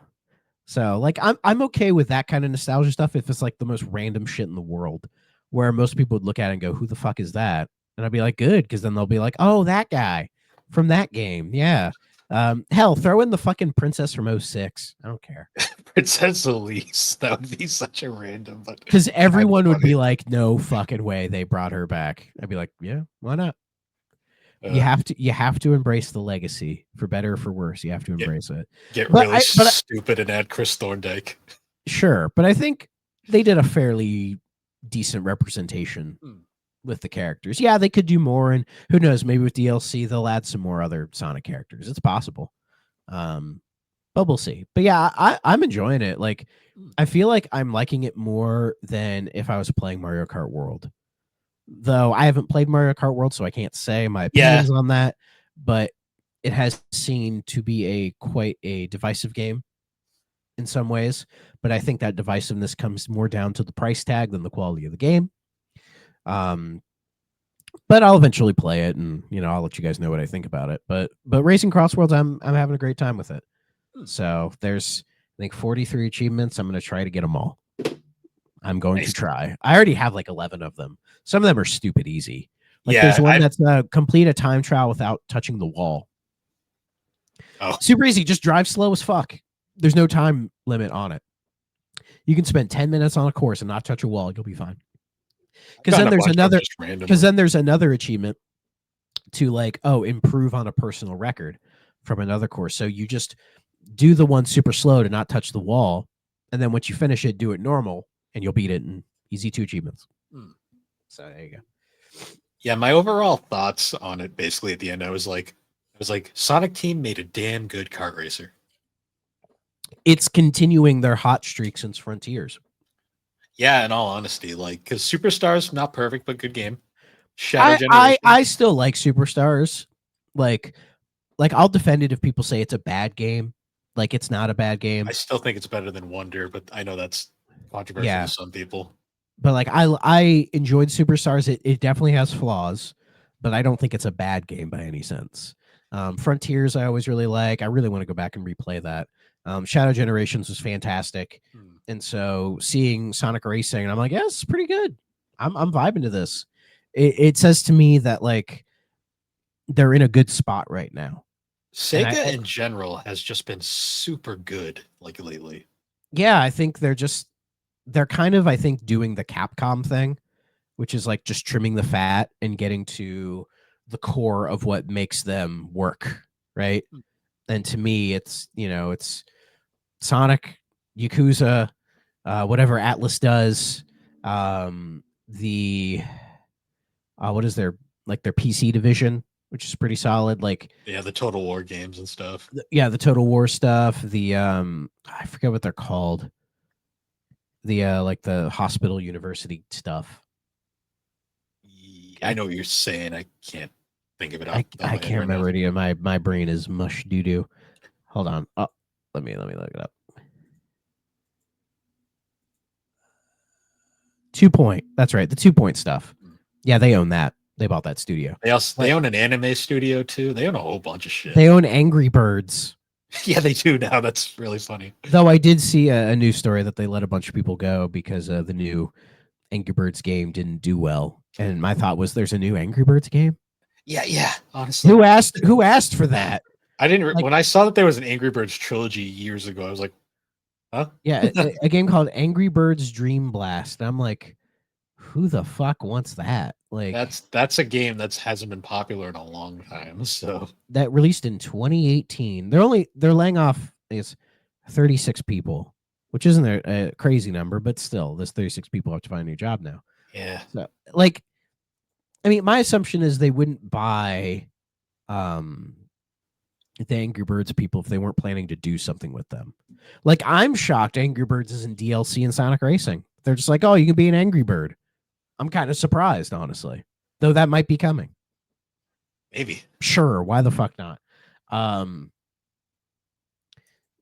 So like I'm okay with that kind of nostalgia stuff if it's like the most random shit in the world, where most people would look at it and go, who the fuck is that? And I'd be like, good, because then they'll be like, oh, that guy from that game. Yeah. Hell, throw in the fucking princess from 06. I don't care. Princess Elise. That would be such a random, but because everyone would be like, no fucking way they brought her back. I'd be like, yeah, why not? You have to embrace the legacy, for better or for worse. You have to embrace it. Get really stupid and add Chris Thorndike. Sure, but I think they did a fairly decent representation Hmm. with the characters. Yeah, they could do more, and who knows? Maybe with DLC they'll add some more other Sonic characters. It's possible, but we'll see. But yeah, I'm enjoying it. Like, Hmm. I feel like I'm liking it more than if I was playing Mario Kart World. Though I haven't played Mario Kart World, so I can't say my Yeah. opinions on that. But it has seemed to be a quite a divisive game in some ways. But I think that divisiveness comes more down to the price tag than the quality of the game. Um, but I'll eventually play it, and I'll let you guys know what I think about it. But Racing Cross Worlds, I'm having a great time with it. Hmm. So there's I think 43 achievements. I'm going to try to get them all. I'm going to Nice. try. I already have like 11 of them. Some of them are stupid easy. Like there's Yeah. one that's complete a time trial without touching the wall. Oh, Super easy. Just drive slow as fuck. There's no time limit on it. You can spend 10 minutes on a course and not touch a wall. You'll be fine. I've Because gotten then a there's bunch of them another. just randomly. Because then there's another achievement to like improve on a personal record from another course. So you just do the one super slow to not touch the wall, and then once you finish it, do it normal, and you'll beat it in easy 2 achievements. Hmm. So there you go. Yeah, my overall thoughts on it basically at the end, I was like, Sonic Team made a damn good kart racer. It's continuing their hot streak since Frontiers. Yeah, in all honesty, like because Superstars not perfect but good game. Shadow I Generation, still like Superstars. Like I'll defend it if people say it's a bad game. Like it's not a bad I game. still think it's better than Wonder, but I know that's controversial to Yeah. some people. But like I enjoyed Superstars. It definitely has flaws, but I don't think it's a bad game by any sense. Frontiers I always really like. I really want to go back and replay that. Shadow Generations was fantastic. Hmm. And so seeing Sonic Racing, I'm like, yeah, it's pretty good. I'm vibing to this. It says to me that like they're in a good spot right now. And Sega in general has just been super good like lately. yeah, I think they're kind of I think doing the Capcom thing, which is like just trimming the fat and getting to the core of what makes them work, right? Hmm. And to me, it's Sonic, Yakuza, whatever Atlas does, the what is their PC division, which is pretty solid. Like, Yeah, the Total War games and stuff. yeah, the Total War stuff. The I forget what they're called. The like the hospital university stuff. I know what you're saying. I can't think of it off I the top of I my head can't right now. remember it. My brain is mush doo doo. Hold on. Oh, let me look it up. 2 Point. That's right. The 2 Point stuff. Hmm. Yeah, they own that. They bought that studio. They But own an anime studio too. They own a whole bunch of shit. they own Angry Birds. Yeah, they do now. That's really funny. Though I did see a news story that they let a bunch of people go because the new Angry Birds game didn't do well. And my thought was, there's a new Angry Birds game. Yeah. Honestly, Who asked for that? I didn't. Like, When I saw that there was an Angry Birds trilogy years ago, I was like, huh? yeah, a game called Angry Birds Dream Blast. I'm like, who the fuck wants that? Like That's a game that hasn't been popular in a long time. So that released in 2018. They're laying off is 36 people, which isn't a crazy number, but still, there's 36 people have to find a new job now. yeah, So, like, I mean, my assumption is they wouldn't buy um the Angry Birds people if they weren't planning to do something with them. Like, I'm shocked Angry Birds isn't DLC in Sonic Racing. They're just like, oh, you can be an Angry Bird. I'm kind of surprised, honestly. Though that might be coming. maybe. Sure, why the fuck not? Um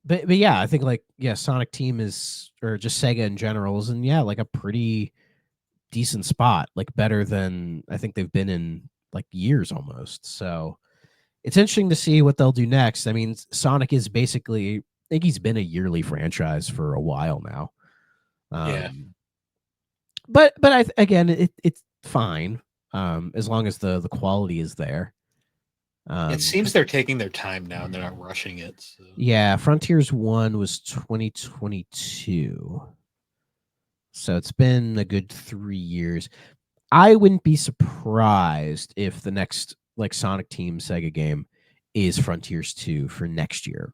but yeah, I think like Sonic Team is or just Sega in general is in like a pretty decent spot, like better than I think they've been in like years almost. So it's interesting to see what they'll do next. I mean, Sonic is basically I think he's been a yearly franchise for a while now. Yeah, But again, it's fine as long as the quality is there. it seems they're taking their time now and they're not rushing it. So. Yeah, Frontiers 1 was 2022. So it's been a good 3 years. I wouldn't be surprised if the next like Sonic Team Sega game is Frontiers 2 for next year.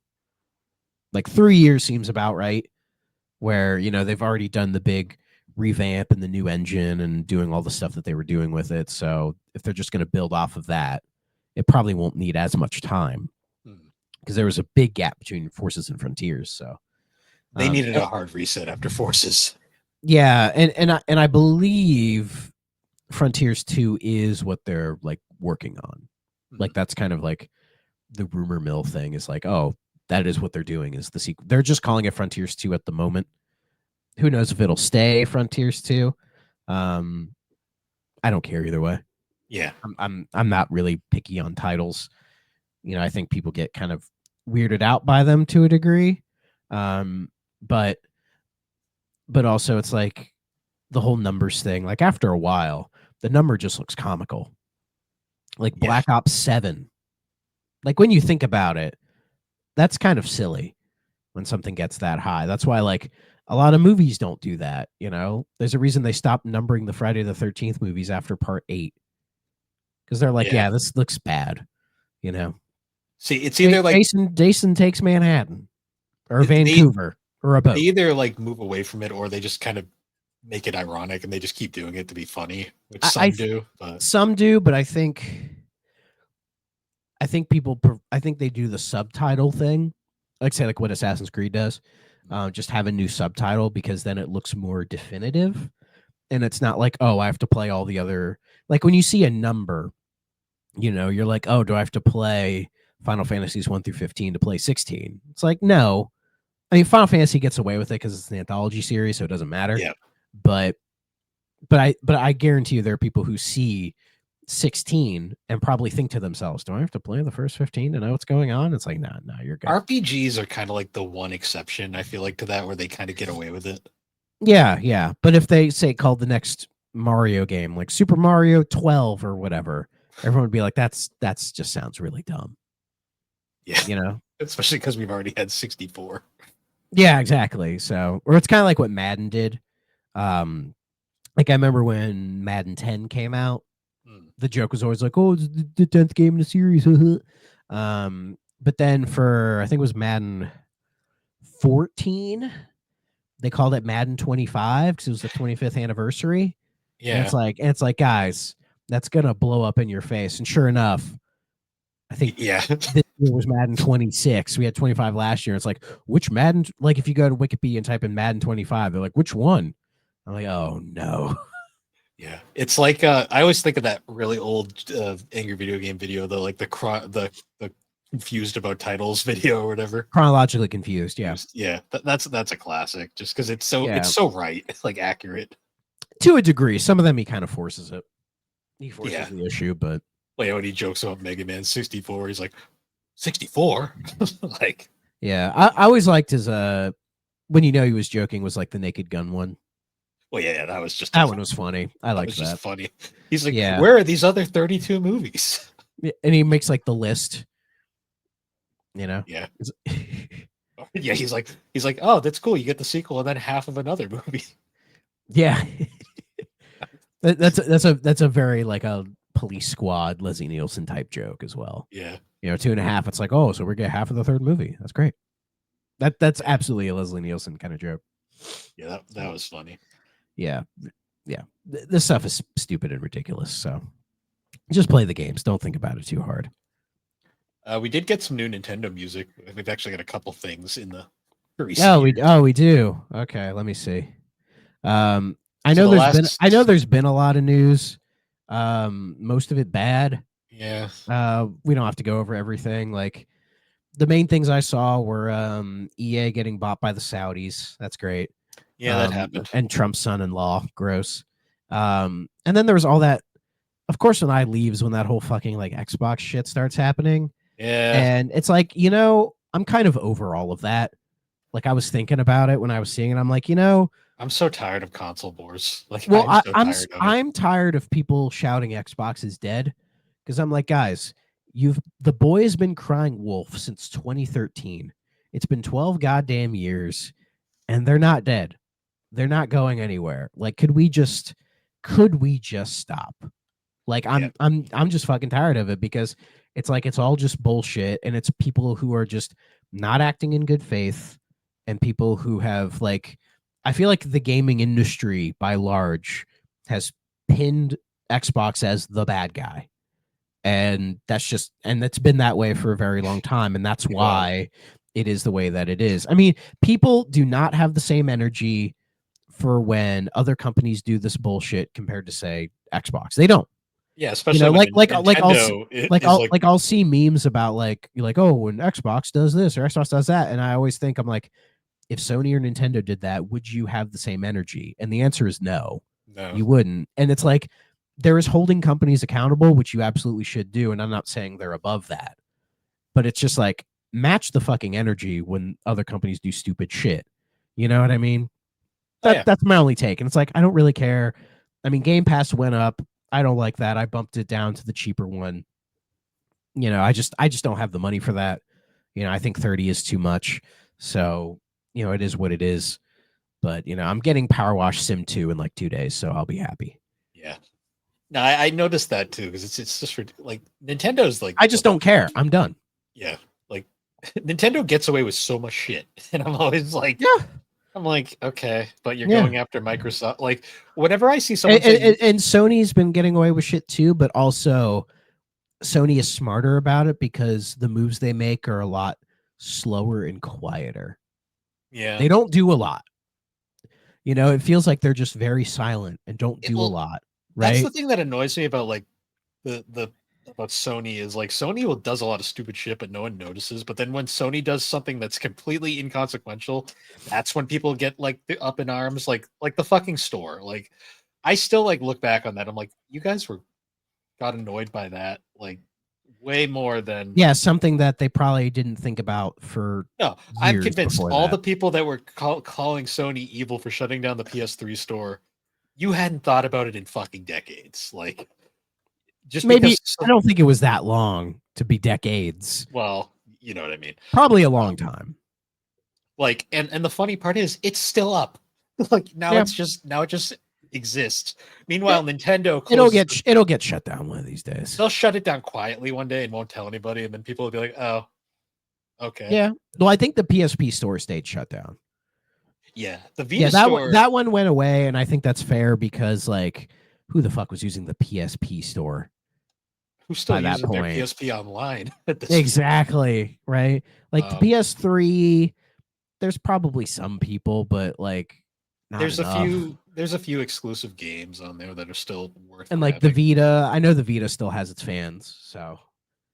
Like 3 years seems about right. where they've already done the big revamp and the new engine and doing all the stuff that they were doing with it. So if they're just going to build off of that, it probably won't need as much time Hmm. because there was a big gap between Forces and Frontiers. So They needed eh, a hard reset after Forces. yeah, and I believe Frontiers 2 is what they're like working on. Hmm. Like that's kind of like the rumor mill thing is like, oh, that is what they're doing is the sequel. They're just calling it Frontiers 2 at the moment. Who knows if it'll stay Frontiers 2? Um, I don't care either way. Yeah. I'm not really picky on titles. I think people get kind of weirded out by them to a degree. Um, but also it's like the whole numbers thing. Like after a while, the number just looks comical. Like Yeah. Black Ops 7. Like when you think about it, that's kind of silly when something gets that high. That's why like a lot of movies don't do that, There's a reason they stopped numbering the Friday the 13th movies after part 8 because they're like, Yeah. yeah, this looks bad, you know. See, it's either like Jason takes Manhattan or they Vancouver or a they boat. either like move away from it or they just kind of make it ironic and they just keep doing it to be funny, which I some do. But some do, but I think people I think they do the subtitle thing, like say like what Assassin's Creed does. Just have a new subtitle because then it looks more definitive, and it's not like, oh, I have to play all the other, like when you see a number, you're like, oh, do I have to play Final Fantasies 1 through 15 to play 16? It's like, no. I mean, Final Fantasy gets away with it because it's an anthology series, so it doesn't matter. yeah, But I guarantee you there are people who see 16 and probably think to themselves, do I have to play the first 15 to know what's going on? It's like, no, you're good. RPGs are kind of like the one exception I feel like to that where they kind of get away with it. Yeah, yeah. But if they say called the next Mario game, like Super Mario 12 or whatever, everyone would be like, that's just sounds really dumb. Yeah, especially because we've already had 64. Yeah, exactly. So, or it's kind of like what Madden did. Like I remember when Madden 10 came out, the joke was always like, "Oh, it's the 10th game in the series." But then for I think it was Madden 14, they called it Madden 25 because it was the 25th anniversary, and Yeah, it's like, guys, that's gonna blow up in your face. And sure enough, I think yeah, this year was Madden 26. We had 25 last year. It's like, which Madden? Like, if you go to Wikipedia and type in Madden 25, they're like, which one? I'm like, oh no. yeah. It's like I always think of that really old angry video game video, though, like the confused about titles video or whatever. Chronologically confused. Yeah. Yeah, that's a classic. Just because it's Yeah. so right, it's like accurate. To a degree. Some of them he kind of forces it. He forces Yeah, the issue, but like when he jokes about Mega Man 64, he's like 64, like yeah. I always liked his when he was joking was like the Naked Gun one. well, yeah, that was just That one was funny. I that liked was just that. funny. He's like, Yeah. where are these other 32 movies? And he makes like the list, you know. Yeah. Yeah, he's like, oh, that's cool. You get the sequel and then half of another movie. Yeah. That's a very like a Police Squad Leslie Nielsen type joke as well. Yeah. 2.5. It's like, oh, so we get half of the third movie. That's great. That's absolutely a Leslie Nielsen kind of joke. Yeah, that was funny. Yeah. Yeah. This stuff is stupid and ridiculous. So just play the games. Don't think about it too hard. We did get some new Nintendo music. We've actually got a couple things in the Oh, recent years. we do. Okay, let me see. I So know the last there's been a lot of news. Most of it bad. yeah. We don't have to go over everything. Like the main things I saw were EA getting bought by the Saudis. That's great. Yeah, that happened. And Trump's son-in-law. Gross. And then there was all that. Of course, when I leaves, when that whole fucking like Xbox shit starts happening, Yeah. and it's like, I'm kind of over all of that. Like I was thinking about it when I was seeing it. I'm like, I'm so tired of console wars. Like well, I'm so tired of it. I'm tired of people shouting Xbox is dead because I'm like, guys, the boy has been crying wolf since 2013. It's been 12 goddamn years, and they're not dead. They're not going anywhere. Like, could we just stop? Like, Yeah. I'm just fucking tired of it because it's like it's all just bullshit, and it's people who are just not acting in good faith, and people who have like I feel like the gaming industry by large has pinned Xbox as the bad guy. And that's been that way for a very long time. And that's Well, why it is the way that it is. I mean, people do not have the same energy for when other companies do this bullshit compared to say Xbox. They don't. yeah, You especially know, when like Nintendo is like, I'll see memes about like you're like, oh, when Xbox does this or Xbox does that, and I always think I'm like, if Sony or Nintendo did that, would you have the same energy? And the answer is no, no, you wouldn't. And it's like there is holding companies accountable, which you absolutely should do. And I'm not saying they're above that, but it's just like match the fucking energy when other companies do stupid shit. You know what I mean? oh yeah, That's my only take. And it's like I don't really care. I mean, Game Pass went up. I don't like that. I bumped it down to the cheaper one. You know, I just don't have the money for that. You know, I think 30 is too much. So, you know, it is what it is. But, you know, I'm getting Power Wash Sim 2 in like 2 days, so I'll be happy. yeah. No, I noticed that too because it's just like Nintendo's like I just don't care. I'm done. yeah, like Nintendo gets away with so much shit, and I'm always like, Yeah. I'm like, okay, but you're Yeah. going after Microsoft. Like, whenever I see someone say, And Sony's been getting away with shit too, but also Sony is smarter about it because the moves they make are a lot slower and quieter. yeah, They don't do a lot. You know, it feels like they're just very silent and don't do a well, lot, that's the right? thing that annoys me about like the about Sony is like Sony will does a lot of stupid shit, but no one notices. But then when Sony does something that's completely inconsequential, that's when people get like up in arms, like the fucking store. Like, I still like look back on that. I'm like, you guys were got annoyed by that, like way more than Yeah, something that they probably didn't think about for no. I'm years convinced before all that. the people that were calling Sony evil for shutting down the PS3 store, you hadn't thought about it in fucking decades. Like, just Maybe because, I don't think it was that long to be decades. well, you know what I mean. Probably a long time. Like, and the funny part is, it's still up. Like Yeah. now it just exists. Meanwhile, Nintendo It'll closes. get shut down one of these days. They'll shut it down quietly one day and won't tell anybody, and then people will be like, "Oh, okay, Yeah. Well, I think the PSP store stayed shut down. yeah." The Yeah, Vita store, that one went away, and I think that's fair because like who the fuck was using the PSP store who still by that uses their point? PSP online at this point? Exactly, right? Like the Um, PS3, there's probably some people, but like not enough. there's a few exclusive games on there that are still worth And like the grabbing. Vita, I know the Vita still has its fans, so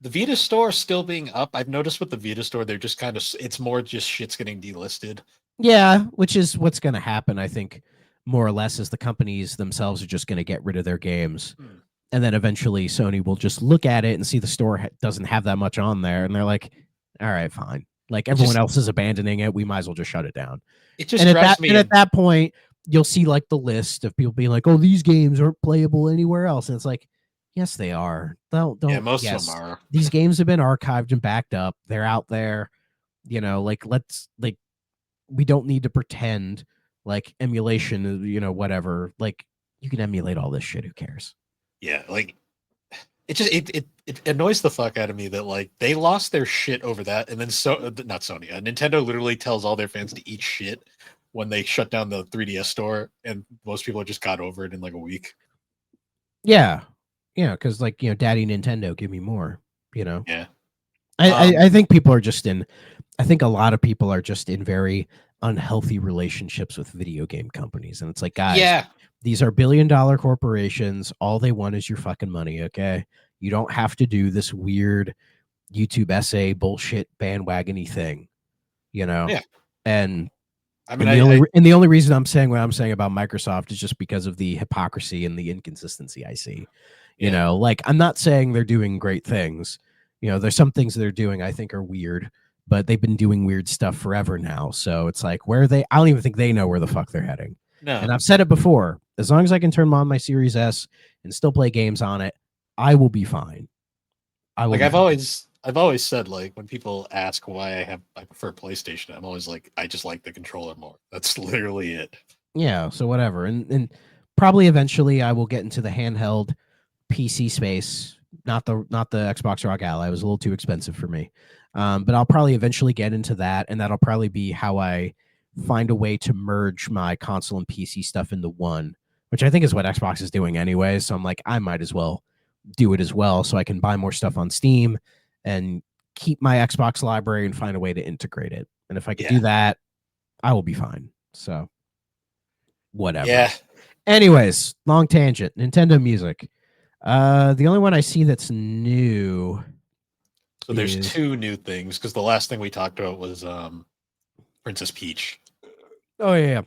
The Vita store still being up. I've noticed with the Vita store, they're just kind of it's more just shit's getting delisted. yeah, which is what's going to happen, I think, more or less, is the companies themselves are just going to get rid of their games, Hmm. and then eventually Sony will just look at it and see the store doesn't have that much on there, and they're like, "All right, fine. Like It everyone just else is abandoning it, we might as well just shut it down." it just drives me And at in. that point, you'll see like the list of people being like, "Oh, these games aren't playable anywhere else," and it's like, yes, they are. Yeah, Don't. most of them Yes, are. these games have been archived and backed up. They're out there. You know, like let's like we don't need to pretend like emulation, you know, whatever. Like you can emulate all this shit. Who cares? Yeah, like it just it annoys the fuck out of me that like they lost their shit over that, and then not Sony, Nintendo literally tells all their fans to eat shit when they shut down the 3DS store, and most people just got over it in like a week. Yeah, yeah, because like you know, Daddy Nintendo, give me more. You know, Yeah. Um. I think people are just in. I think a lot of people are just in very unhealthy relationships with video game companies, and it's like, guys, Yeah. these are billion-dollar corporations. All they want is your fucking money. Okay, you don't have to do this weird YouTube essay bullshit bandwagony thing. You know, Yeah. and I mean, I and the only reason I'm saying what I'm saying about Microsoft is just because of the hypocrisy and the inconsistency I see. You yeah. know, like I'm not saying they're doing great things. You know, there's some things they're doing I think are weird, but they've been doing weird stuff forever now. So it's like where they I don't even think they know where the fuck they're heading. No. And I've said it before, as long as I can turn on my Series S and still play games on it, I will be fine. I will Like, be fine. I've always said, like, when people ask why I prefer PlayStation, I'm always like, I just like the controller more. That's literally it. Yeah, so whatever. And probably eventually I will get into the handheld PC space, not the Xbox Rock Ally. It was a little too expensive for me. But I'll probably eventually get into that, and that'll probably be how I find a way to merge my console and PC stuff into one, which I think is what Xbox is doing anyway. So I'm like, I might as well do it as well, so I can buy more stuff on Steam and keep my Xbox library and find a way to integrate it. And if I could do that, I will be fine. So whatever. Yeah. Anyways, long tangent. Nintendo Music. The only one I see that's new. So there's two new things, because the last thing we talked about was Princess Peach. Oh yeah.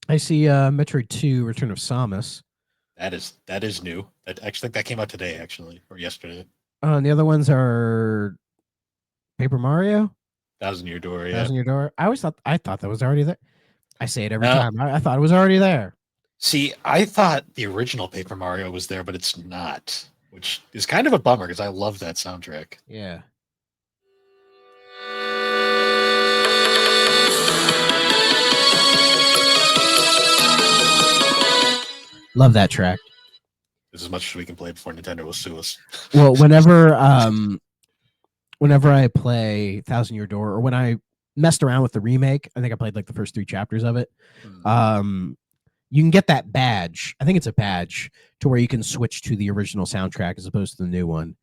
I see Metroid 2 Return of Samus. That is new. I actually think that came out today, actually, or yesterday. And the other ones are Paper Mario, Thousand Year Door. Yeah. Thousand Year Door. I thought that was already there. I say it every time. I thought it was already there. See, I thought the original Paper Mario was there, but it's not, which is kind of a bummer because I love that soundtrack. Yeah. Love that track. This is as much as we can play before Nintendo will sue us. Well, whenever I play Thousand Year Door, or when I messed around with the remake, I think I played like the first 3 chapters of it. You can get that badge. I think it's a badge to where you can switch to the original soundtrack as opposed to the new one.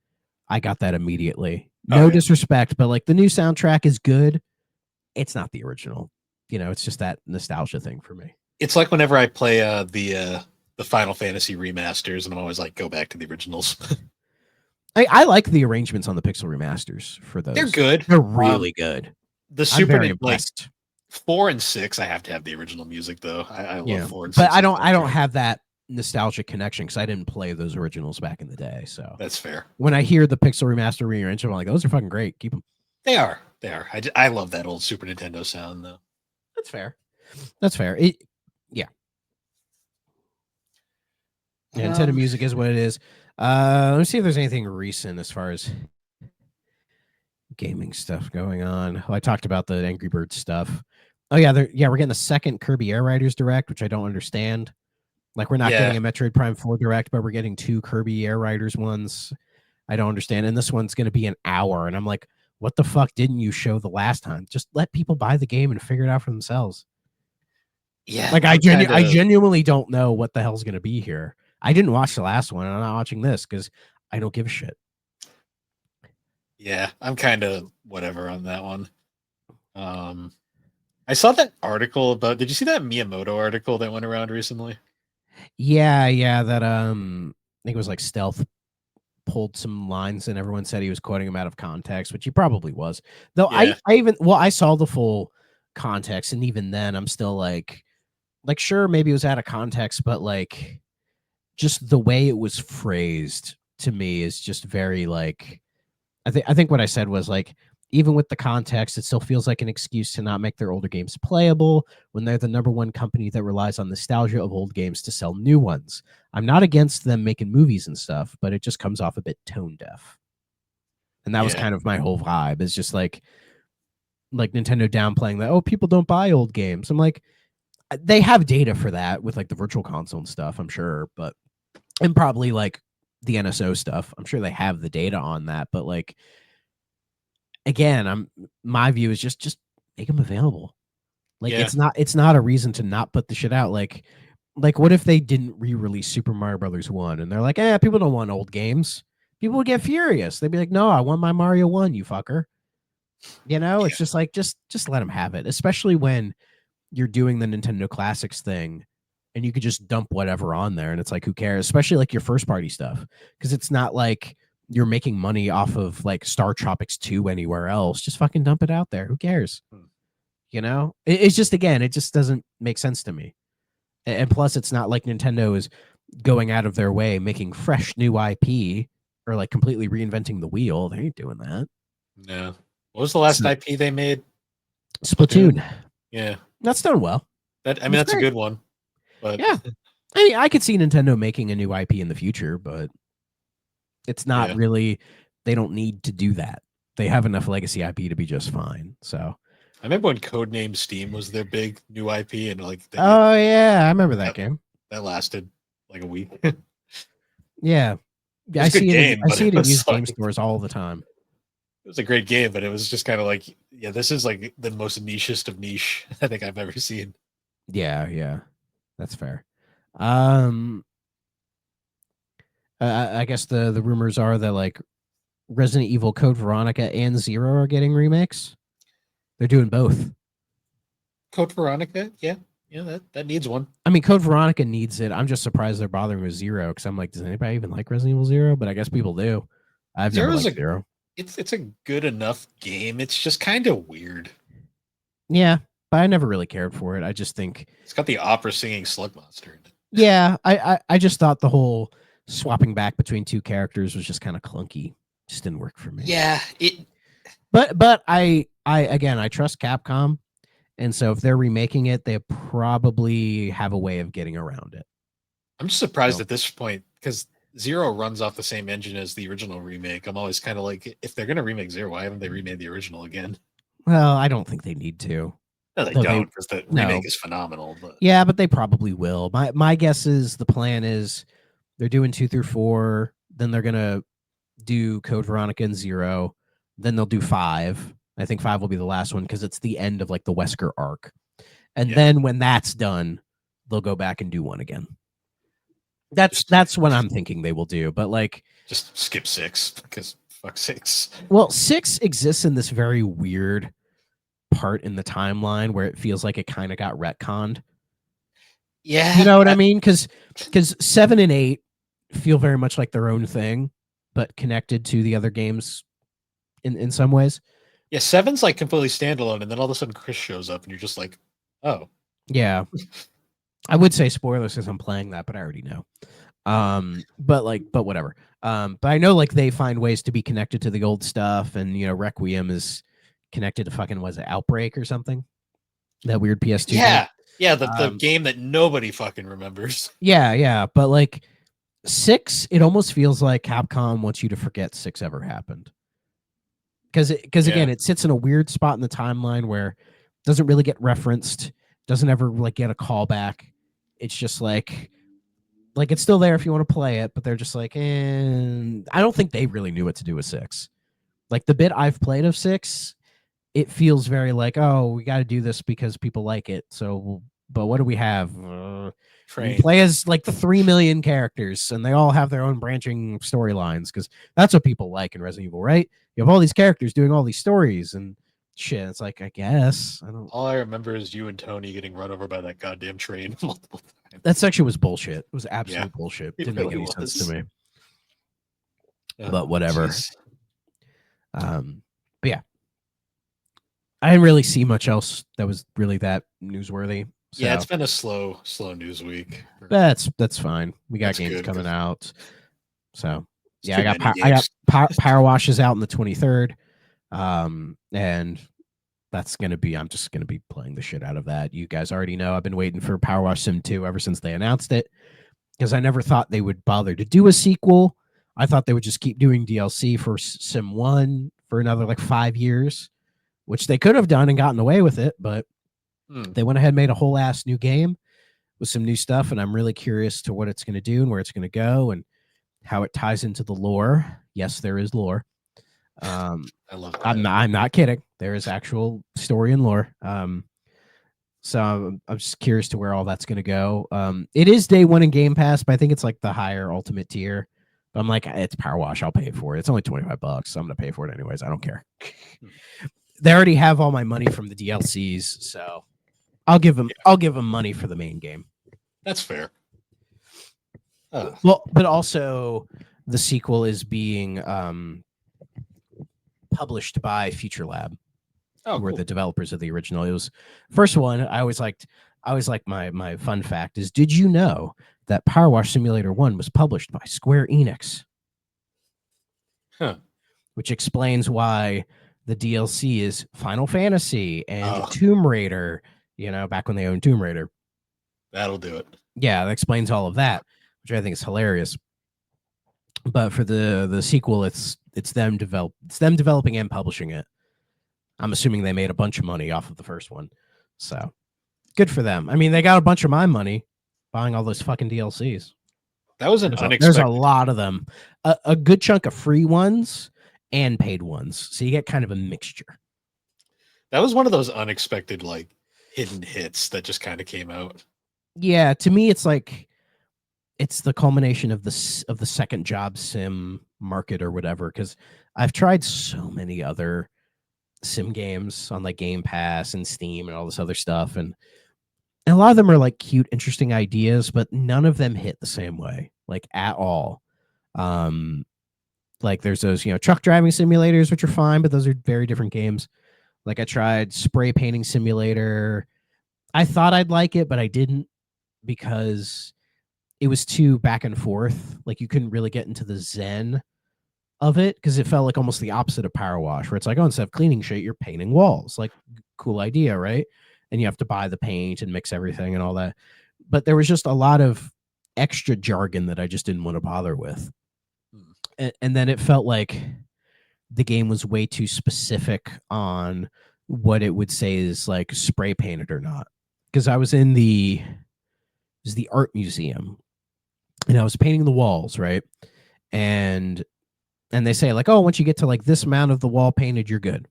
I got that immediately. No disrespect, but like the new soundtrack is good. It's not the original. You know, it's just that nostalgia thing for me. It's like whenever I play the Final Fantasy remasters, and I'm always like, go back to the originals. I like the arrangements on the Pixel remasters for those. They're good. They're really good. The Super like 4 and 6, I have to have the original music though. I love 4 and 6. But I don't have that nostalgic connection because I didn't play those originals back in the day. So that's fair. When I hear the Pixel remaster rearranged, I'm like, those are fucking great. Keep them. They are. I love that old Super Nintendo sound though. That's fair. Yeah. Nintendo Music is what it is. Let me see if there's anything recent as far as gaming stuff going on. I talked about the Angry Birds stuff. Oh yeah, we're getting a second Kirby Air Riders Direct, which I don't understand. Like we're not getting a Metroid Prime 4 Direct, but we're getting 2 Kirby Air Riders ones. I don't understand. And this one's going to be an hour. And I'm like, what the fuck didn't you show the last time? Just let people buy the game and figure it out for themselves. Yeah. Like I genuinely don't know what the hell's going to be here. I didn't watch the last one, and I'm not watching this because I don't give a shit. Yeah, I'm kind of whatever on that one. I saw that article about. Did you see that Miyamoto article that went around recently? Yeah. That I think it was like Stealth pulled some lines, and everyone said he was quoting him out of context, which he probably was. Though I saw the full context, and even then, I'm still like sure, maybe it was out of context, but like just the way it was phrased to me is just very like. I think what I said was like, even with the context, it still feels like an excuse to not make their older games playable when they're the #1 company that relies on nostalgia of old games to sell new ones. I'm not against them making movies and stuff, but it just comes off a bit tone deaf. And that was kind of my whole vibe. It's just like Nintendo downplaying that, oh, people don't buy old games. I'm like, they have data for that with like the virtual console and stuff, I'm sure, and probably like the NSO stuff. I'm sure they have the data on that, but like again, my view is just make them available. Like it's not a reason to not put the shit out. Like what if they didn't re-release Super Mario Brothers 1 and they're like, people don't want old games. People would get furious. They'd be like, no, I want my Mario 1, you fucker. You know, it's just like just let them have it, especially when you're doing the Nintendo Classics thing. And you could just dump whatever on there, and it's like, who cares? Especially like your first party stuff, because it's not like you're making money off of like Star Tropics 2 anywhere else. Just fucking dump it out there. Who cares? You know, it's just, again, it just doesn't make sense to me. And plus, it's not like Nintendo is going out of their way making fresh new IP or like completely reinventing the wheel. They ain't doing that. No. What was the last IP they made? Splatoon. Yeah, that's done well. That's a good one. But yeah, I mean, I could see Nintendo making a new IP in the future, but it's not really. They don't need to do that. They have enough legacy IP to be just fine. So I remember when Codename Steam was their big new IP, and like, I remember that game. That lasted like a week. Yeah, I see it in used game stores all the time. was a great game, but it was just kind of like, yeah, this is like the most nichest of niche I think I've ever seen. Yeah, that's fair. Um, I guess the rumors are that like Resident Evil Code Veronica and Zero are getting remakes. They're doing both. Code Veronica, yeah, yeah, that needs one. I mean, Code Veronica needs it. I'm just surprised they're bothering with Zero because I'm like, does anybody even like Resident Evil Zero? But I guess people do. I've never Zero's liked a Zero. it's a good enough game. It's just kind of weird. Yeah, but I never really cared for it. I just think, It's got the opera singing slug monster in it. yeah, I just thought the whole swapping back between two characters was just kind of clunky. Just didn't work for me. Yeah, it. But I again I trust Capcom, and so if they're remaking it, they probably have a way of getting around it. I'm just surprised So, at this point because Zero runs off the same engine as the original remake. I'm always kind of like, if they're gonna remake Zero, why haven't they remade the original again? well, I don't think they need to. No, they Though don't, because the no, remake is phenomenal. But yeah, but they probably will. My guess is the plan is they're doing 2 through 4, then they're gonna do Code Veronica and Zero, then they'll do 5. I think 5 will be the last one because it's the end of like the Wesker arc. And yeah, then when that's done, they'll go back and do 1 again. That's what I'm thinking they will do. But like, just skip 6 because fuck 6. well, 6 exists in this very weird part in the timeline where it feels like it kind of got retconned. Yeah, You know what I mean? Because 7 and 8 feel very much like their own thing, but connected to the other games in some ways. yeah. 7's like completely standalone, and then all of a sudden Chris shows up, and you're just like, oh, Yeah. I would say spoilers because I'm playing that, but I already know. But whatever. But I know like they find ways to be connected to the old stuff, and you know, Requiem is connected to fucking was it Outbreak or something? That weird PS2 game. yeah, yeah. The game that nobody fucking remembers. Yeah. But like 6, it almost feels like Capcom wants you to forget 6 ever happened. Because again, it sits in a weird spot in the timeline where it doesn't really get referenced, doesn't ever like get a callback. It's just like it's still there if you want to play it, but they're just like, and I don't think they really knew what to do with 6. Like the bit I've played of 6, it feels very like, oh, we got to do this because people like it. So, but what do we have? You play as like the 3 million characters, and they all have their own branching storylines because that's what people like in Resident Evil, right? You have all these characters doing all these stories and shit. It's like, I guess I don't. All I remember is you and Tony getting run over by that goddamn train multiple times. That section was bullshit. It was absolute bullshit. Didn't really make any sense to me. Oh, But whatever. Geez. But yeah, I didn't really see much else that was really that newsworthy. So Yeah, it's been a slow news week. that's fine. We got That's games good, coming out. So It's yeah, too I many got games. Power Wash is out on the 23rd. And that's gonna be I'm just gonna be playing the shit out of that. You guys already know I've been waiting for Power Wash Sim 2 ever since they announced it. Because I never thought they would bother to do a sequel. I thought they would just keep doing DLC for Sim 1 for another like 5 years, which they could have done and gotten away with it, but they went ahead and made a whole ass new game with some new stuff, and I'm really curious to what it's going to do and where it's going to go and how it ties into the lore. Yes, there is lore. I love that. I'm not kidding. There is actual story and lore. So I'm just curious to where all that's going to go. It is day 1 in Game Pass, but I think it's like the higher ultimate tier. But I'm like, it's Power Wash. I'll pay for it. It's only $25, so I'm going to pay for it anyways. I don't care. They already have all my money from the DLCs, so I'll give them money for the main game. That's fair. Well, but also the sequel is being published by Future Lab. Oh, who were cool. the developers of the original. It was first one. I always like my fun fact is, did you know that Power Wash Simulator 1 was published by Square Enix? Huh. Which explains why the DLC is Final Fantasy and Tomb Raider, you know, back when they owned Tomb Raider. That'll do it. Yeah, that explains all of that, which I think is hilarious. But for the sequel, it's them developing and publishing it. I'm assuming they made a bunch of money off of the first one. So good for them. I mean, they got a bunch of my money buying all those fucking DLCs. That was an unexpected. There's a lot of them. A good chunk of free ones and paid ones. So you get kind of a mixture. That was one of those unexpected like hidden hits that just kind of came out. Yeah, to me it's like it's the culmination of the second job sim market or whatever, cuz I've tried so many other sim games on like Game Pass and Steam and all this other stuff, and a lot of them are like cute, interesting ideas, but none of them hit the same way, like at all. Um, like there's those, truck driving simulators, which are fine, but those are very different games. Like I tried spray painting simulator. I thought I'd like it, but I didn't because it was too back and forth. Like you couldn't really get into the zen of it because it felt like almost the opposite of power wash, where it's like, oh, instead of cleaning shit, you're painting walls. Like, cool idea, right? And you have to buy the paint and mix everything and all that. But there was just a lot of extra jargon that I just didn't want to bother with. And then it felt like the game was way too specific on what it would say is like spray painted or not. Because I was in the art museum and I was painting the walls, right? And they say like, oh, once you get to like this amount of the wall painted, you're good.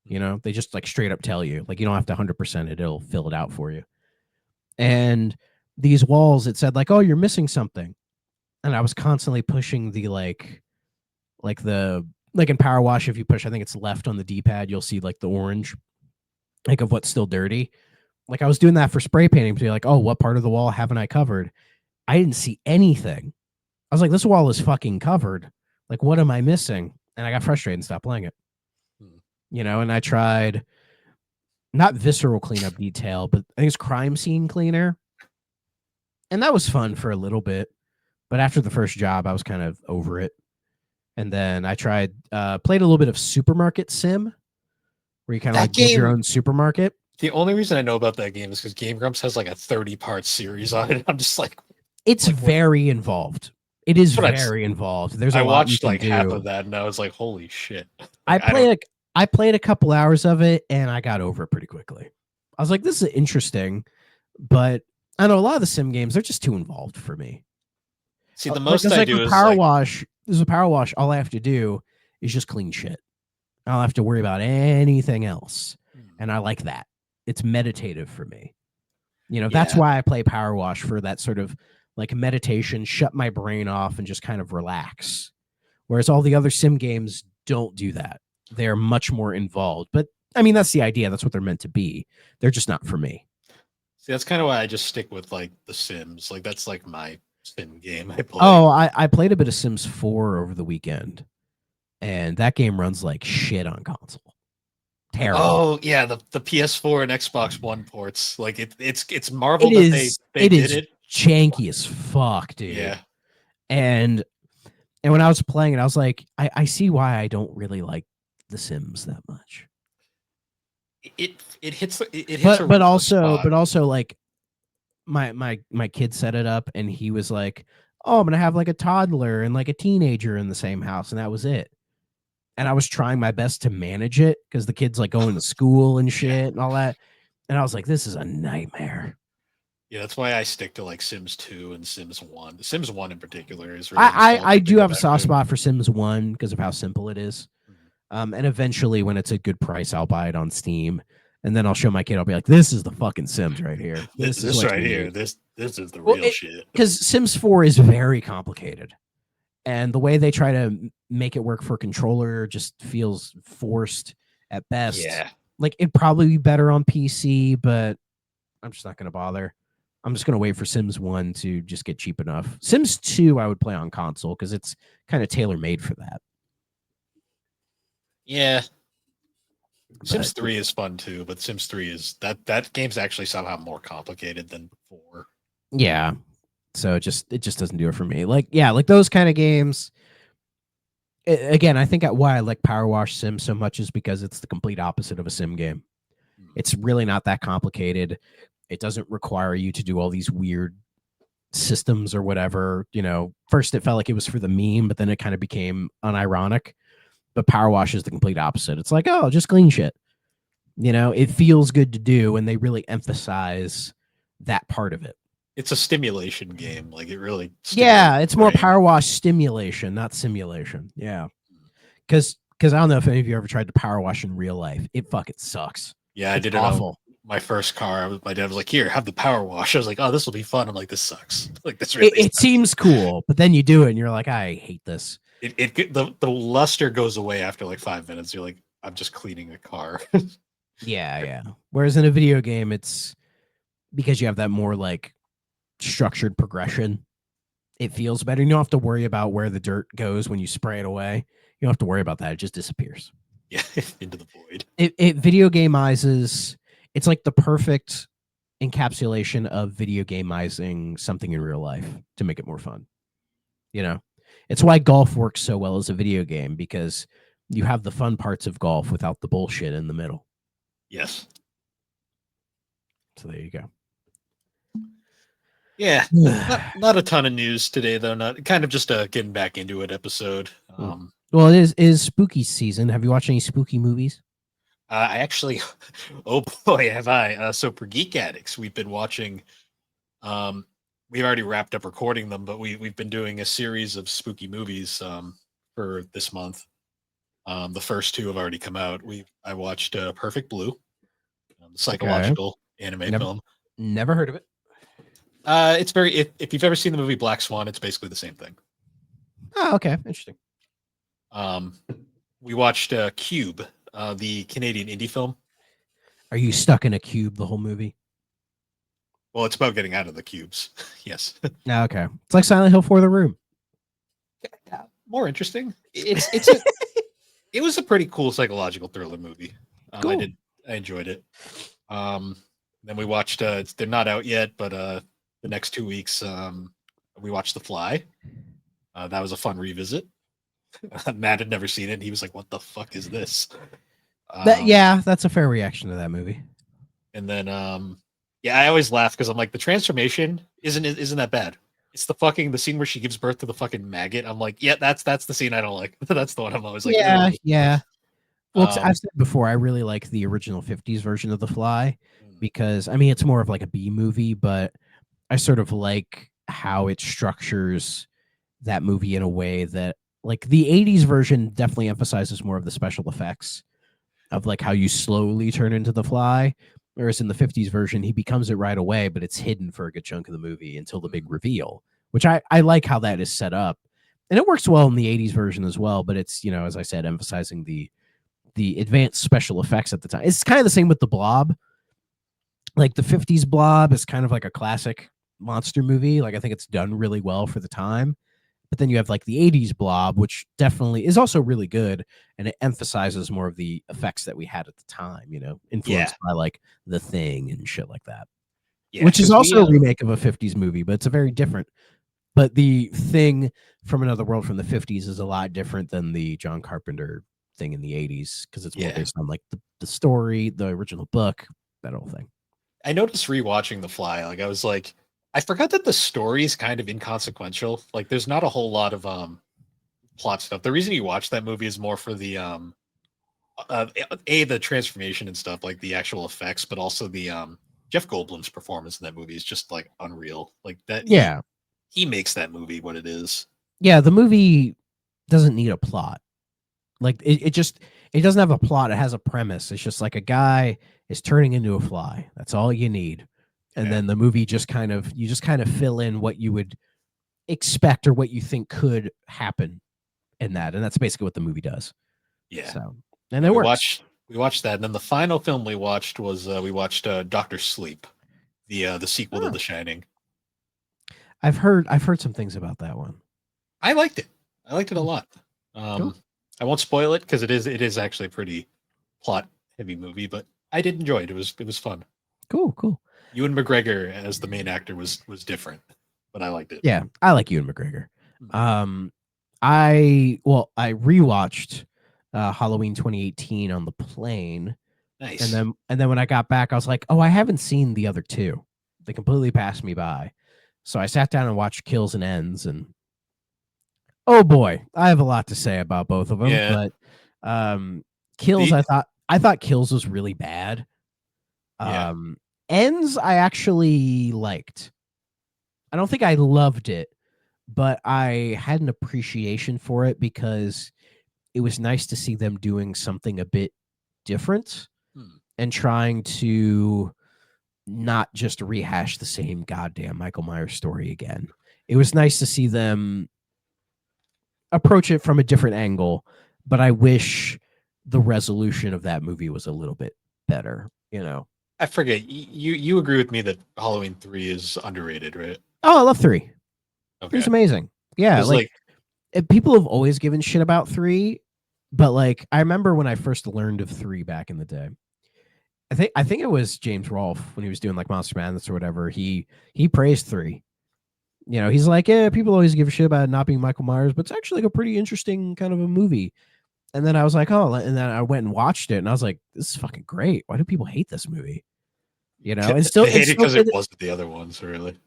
They just like straight up tell you, like, you don't have to 100% it, it'll fill it out for you. And these walls, it said like, oh, you're missing something. And I was constantly pushing the like in Power Wash, if you push, I think it's left on the D-pad, you'll see like the orange, like of what's still dirty. Like I was doing that for spray painting to be like, oh, what part of the wall haven't I covered? I didn't see anything. I was like, this wall is fucking covered. Like, what am I missing? And I got frustrated and stopped playing it. And I tried not visceral cleanup detail, but I think it's crime scene cleaner. And that was fun for a little bit. But after the first job, I was kind of over it. And then I tried, played a little bit of Supermarket Sim, where you kind of like build your own supermarket. The only reason I know about that game is because Game Grumps has like a 30-part series on it. I'm just like, it's like, very involved. It is very involved. There's a lot you can like do. half of that, and I was like, holy shit. Like, I played a couple hours of it, and I got over it pretty quickly. I was like, this is interesting, but I know a lot of the sim games, they're just too involved for me. See, the most I do is Power Wash. This is a Power Wash. All I have to do is just clean shit. I don't have to worry about anything else. And I like that. It's meditative for me. That's why I play Power Wash, for that sort of like meditation, shut my brain off and just kind of relax. Whereas all the other sim games don't do that. They're much more involved. But I mean, that's the idea. That's what they're meant to be. They're just not for me. See, that's kind of why I just stick with like the Sims. Like that's like my sim game I play. Oh, I played a bit of Sims 4 over the weekend, and that game runs like shit on console. Terrible. Oh yeah, the PS4 and Xbox One ports. Like it's Marvel that they did it. Janky as fuck, dude. Yeah. And when I was playing it, I was like, I see why I don't really like the Sims that much. It hits but also like my kid set it up and he was like, oh, I'm gonna have like a toddler and like a teenager in the same house, and that was it. And I was trying my best to manage it because the kid's like going to school and shit and all that. And I was like, this is a nightmare. Yeah, that's why I stick to like Sims 2 and Sims 1. The Sims 1 in particular is really I do have a soft spot for Sims 1 because of how simple it is. And eventually when it's a good price, I'll buy it on Steam. And then I'll show my kid, I'll be like, this is the fucking Sims right here. This is right here. This is the real shit. Because Sims 4 is very complicated. And the way they try to make it work for a controller just feels forced at best. Yeah. Like, it'd probably be better on PC, but I'm just not going to bother. I'm just going to wait for Sims 1 to just get cheap enough. Sims 2, I would play on console because it's kind of tailor-made for that. Yeah. Sims 3 is fun too, but Sims 3 is that game's actually somehow more complicated than 4. Yeah. So it just doesn't do it for me. Like, yeah, like those kind of games. Again, I think why I like Power Wash Sim so much is because it's the complete opposite of a sim game. It's really not that complicated. It doesn't require you to do all these weird systems or whatever. First it felt like it was for the meme, but then it kind of became unironic. But Power Wash is the complete opposite. It's like, oh, just clean shit. It feels good to do, and they really emphasize that part of it. It's a stimulation game. Like it really. Yeah, it's more Power Wash stimulation, not simulation. Yeah. Because because I don't know if any of you ever tried to power wash in real life. It fucking sucks. Yeah, I It's did it on awful. my first car. My dad was like, "Here, have the power wash." I was like, "Oh, this will be fun." I'm like, "This sucks. Like, this It, really it sucks." seems cool, but then you do it and you're like, I hate this. The luster goes away after like 5 minutes. You're like, "I'm just cleaning a car." Yeah, yeah. Whereas in a video game, it's because you have that more like structured progression. It feels better. You don't have to worry about where the dirt goes when you spray it away. You don't have to worry about that. It just disappears. Yeah, into the void. It video gameizes. It's like the perfect encapsulation of video gameizing something in real life to make it more fun. You know, it's why golf works so well as a video game because you have the fun parts of golf without the bullshit in the middle. Yes. So there you go. Yeah, not a ton of news today though. Not kind of just a getting back into it episode. Well, it is spooky season. Have you watched any spooky movies? I actually, oh boy, have I! So for Geek Addicts, we've been watching. Um, we've already wrapped up recording them, but we've been doing a series of spooky movies for this month. The first two have already come out. I watched Perfect Blue, the Okay. psychological anime Never, film. never heard of it. It's very if you've ever seen the movie Black Swan, it's basically the same thing. Oh, okay. Interesting. Um, we watched Cube, the Canadian indie film. Are you stuck in a cube the whole movie? Well, it's about getting out of the cubes. Yes. No, okay. It's like Silent Hill for the Room. More interesting. It was a pretty cool psychological thriller movie. Cool. I enjoyed it. Then we watched they're not out yet, but the next 2 weeks we watched The Fly. That was a fun revisit. Matt had never seen it. And he was like, "What the fuck is this?" Yeah, that's a fair reaction to that movie. And then yeah, I always laugh because I'm like, the transformation isn't that bad. It's the scene where she gives birth to the fucking maggot. I'm like, yeah, that's the scene I don't like. That's the one I'm always like, Yeah, ugh. yeah. Well, Um, I've said before, I really like the original 50s version of The Fly because, I mean, it's more of like a B movie, but I sort of like how it structures that movie in a way that, like, the 80s version definitely emphasizes more of the special effects of like how you slowly turn into the fly. Whereas in the 50s version, he becomes it right away, but it's hidden for a good chunk of the movie until the big reveal, which I like how that is set up. And it works well in the 80s version as well, but it's, you know, as I said, emphasizing the advanced special effects at the time. It's kind of the same with the Blob. Like the 50s Blob is kind of like a classic monster movie. Like I think it's done really well for the time. But then you have like the 80s Blob, which definitely is also really good. And it emphasizes more of the effects that we had at the time, you know, yeah, influenced by like The Thing and shit like that, yeah, which is because also a remake of a 50s movie, but it's a very different. But the Thing from Another World from the 50s is a lot different than the John Carpenter thing in the 80s because it's more yeah. based on like the story, the original book, that whole thing. I noticed rewatching The Fly. Like I was like, I forgot that the story is kind of inconsequential. Like there's not a whole lot of plot stuff. The reason you watch that movie is more for the the transformation and stuff, like the actual effects, but also the Jeff Goldblum's performance in that movie is just like unreal. Like that Yeah. he makes that movie what it is. Yeah. The movie doesn't need a plot. Like it doesn't have a plot. It has a premise. It's just like a guy is turning into a fly. That's all you need. And Yeah. then the movie just kind of fill in what you would expect or what you think could happen in that. And that's basically what the movie does. Yeah. So and Yeah, it works. we watched that, and then the final film we watched was we watched Doctor Sleep, the sequel to Oh, The Shining. I've heard some things about that one. I liked it. I liked it a lot. Cool. I won't spoil it because it is actually a pretty plot heavy movie, but I did enjoy it. It was fun. Cool. Ewan McGregor as the main actor was different, but I liked it. Yeah, I like Ewan McGregor. Mhm. I rewatched Halloween 2018 on the plane, Nice. and then when I got back, I was like, oh, I haven't seen the other two. They completely passed me by. So I sat down and watched Kills and Ends, and oh boy, I have a lot to say about both of them. Yeah. But Kills, The I thought Kills was really bad. yeah. Ends, I actually liked. I don't think I loved it, but I had an appreciation for it because it was nice to see them doing something a bit different Hmm. and trying to not just rehash the same goddamn Michael Myers story again. It was nice to see them approach it from a different angle, but I wish the resolution of that movie was a little bit better, you know. I forget. You agree with me that Halloween 3 is underrated, right? Oh, I love 3. It was Okay. amazing. Yeah, Because like like people have always given shit about 3, but like I remember when I first learned of 3 back in the day. I think it was James Rolfe when he was doing like Monster Madness or whatever. He praised 3. You know, he's like, yeah, people always give a shit about it not being Michael Myers, but it's actually like a pretty interesting kind of a movie. And then I was like, oh, and then I went and watched it, and I was like, this is fucking great. Why do people hate this movie? You know, they hate it because it wasn't the other ones, really.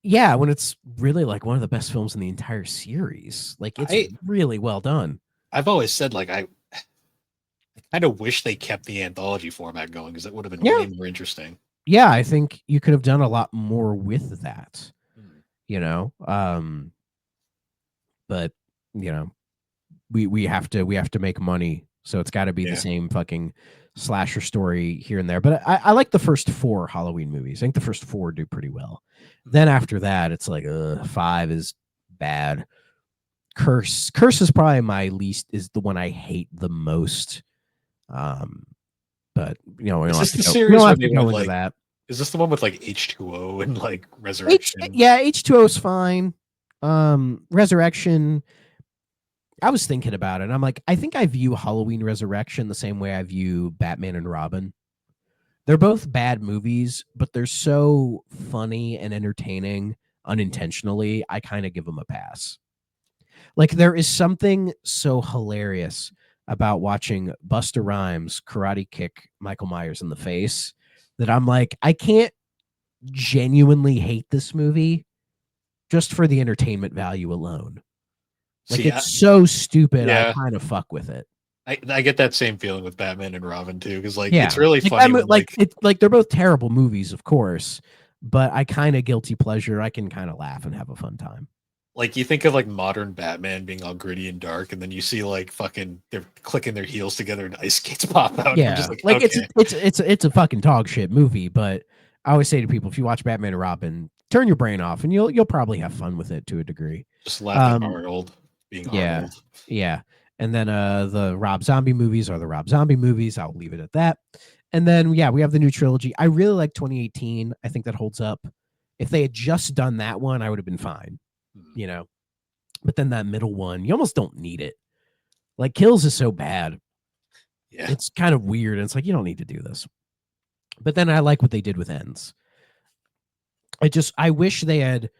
yeah, when it's really like one of the best films in the entire series. Like it's I really well done. I've always said like I kind of wish they kept the anthology format going because it would have been Yeah, way more interesting. yeah, I think you could have done a lot more with that. Hmm. You know, but you know, we have to make money, so it's got to be the Yeah. same fucking slasher story here and there. But I like the first 4 Halloween movies. I think the first 4 do pretty well. Then after that, it's like 5 is bad. Curse is probably my least, is the one I hate the most. Um, but you know, we Is don't have this to the go. We series don't where have to they go went into like? that. Is this the one with like H2O and like Resurrection? Yeah, H2O is fine. Resurrection. I was thinking about it. I'm like, I think I view Halloween Resurrection the same way I view Batman and Robin. They're both bad movies, but they're so funny and entertaining unintentionally. I kind of give them a pass. Like there is something so hilarious about watching Busta Rhymes karate kick Michael Myers in the face that I'm like, I can't genuinely hate this movie just for the entertainment value alone. Like See, it's so stupid, I yeah, kind of fuck with it. I get that same feeling with Batman and Robin too because like it's Yeah, really like that, funny when like like it's like they're both terrible movies, of course, but I kind of guilty pleasure. I can kind of laugh and have a fun time. you think of like modern Batman being all gritty and dark, and then you see like fucking they're clicking their heels together and ice skates pop out. And I'm just Yeah, like, like okay, it's a fucking dog shit movie, but I always say to people, if you watch Batman and Robin, turn your brain off, and you'll probably have fun with it to a degree. just laugh at Um, Arnold being yeah, Arnold. yeah, and then the Rob Zombie movies are the Rob Zombie movies. I'll leave it at that. And then yeah, we have the new trilogy. I really like 2018. I think that holds up. If they had just done that one, I would have been fine, Hmm. you know. But then that middle one, you almost don't need it. Like Kills is so bad. Yeah, It's kind of weird. And it's like, you don't need to do this. But then I like what they did with Ends. I wish they had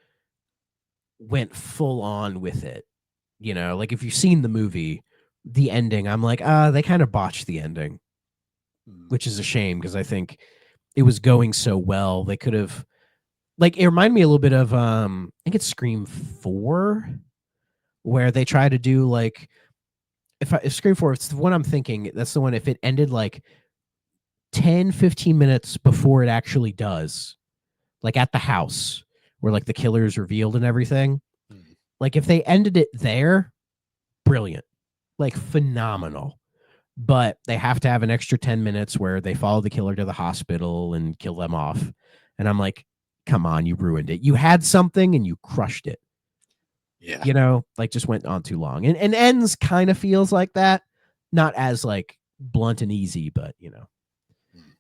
went full on with it. You know, like if you've seen the movie, the ending, I'm like, they kind of botched the ending, hmm. which is a shame because I think it was going so well. They could have, like, it reminded me a little bit of I think it's Scream 4, where they try to do like, if Scream 4, it's the one I'm thinking, that's the one. If it ended like 10-15 minutes before it actually does, like at the house where like the killer is revealed and everything, Hmm. like if they ended it there, brilliant, like phenomenal. But they have to have an extra 10 minutes where they follow the killer to the hospital and kill them off. And I'm like, come on, you ruined it. You had something and you crushed it. Yeah. You know, like just went on too long. And Ends kind of feels like that. Not as like blunt and easy, but you know.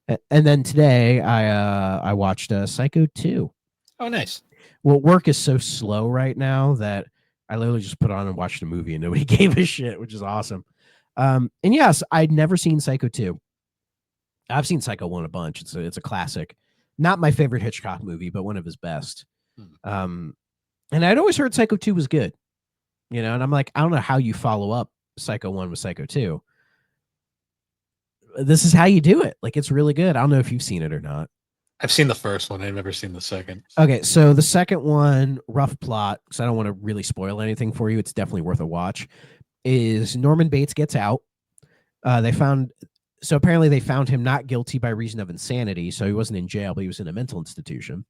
Hmm. And then today I watched Psycho 2. Oh, nice. Well, work is so slow right now that I literally just put on and watched a movie and nobody gave a shit, which is awesome. And yes, I'd never seen Psycho 2. I've seen Psycho 1 a bunch. It's a classic. Not my favorite Hitchcock movie, but one of his best. Hmm. Um, and I'd always heard Psycho 2 was good, you know, and I'm like, I don't know how you follow up Psycho 1 with Psycho 2. This is how you do it. Like, it's really good. I don't know if you've seen it or not. I've seen the first one. I've never seen the second. Okay, so the second one, rough plot, because I don't want to really spoil anything for you. It's definitely worth a watch. Is Norman Bates gets out. They found so apparently they found him not guilty by reason of insanity, so he wasn't in jail, but he was in a mental institution.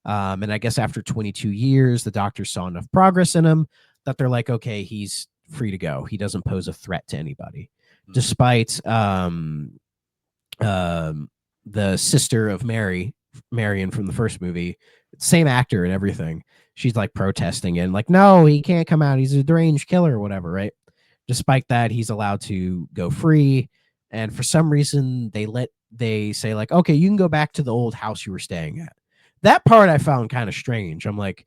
And I guess after 22 years, the doctors saw enough progress in him that they're like, okay, he's free to go. He doesn't pose a threat to anybody, Hmm. despite the sister of Marion from the first movie, same actor and everything. She's like protesting and like, no, he can't come out. He's a deranged killer or whatever, right? Despite that, he's allowed to go free. And for some reason, they say like, okay, you can go back to the old house you were staying at. That part I found kind of strange. I'm like,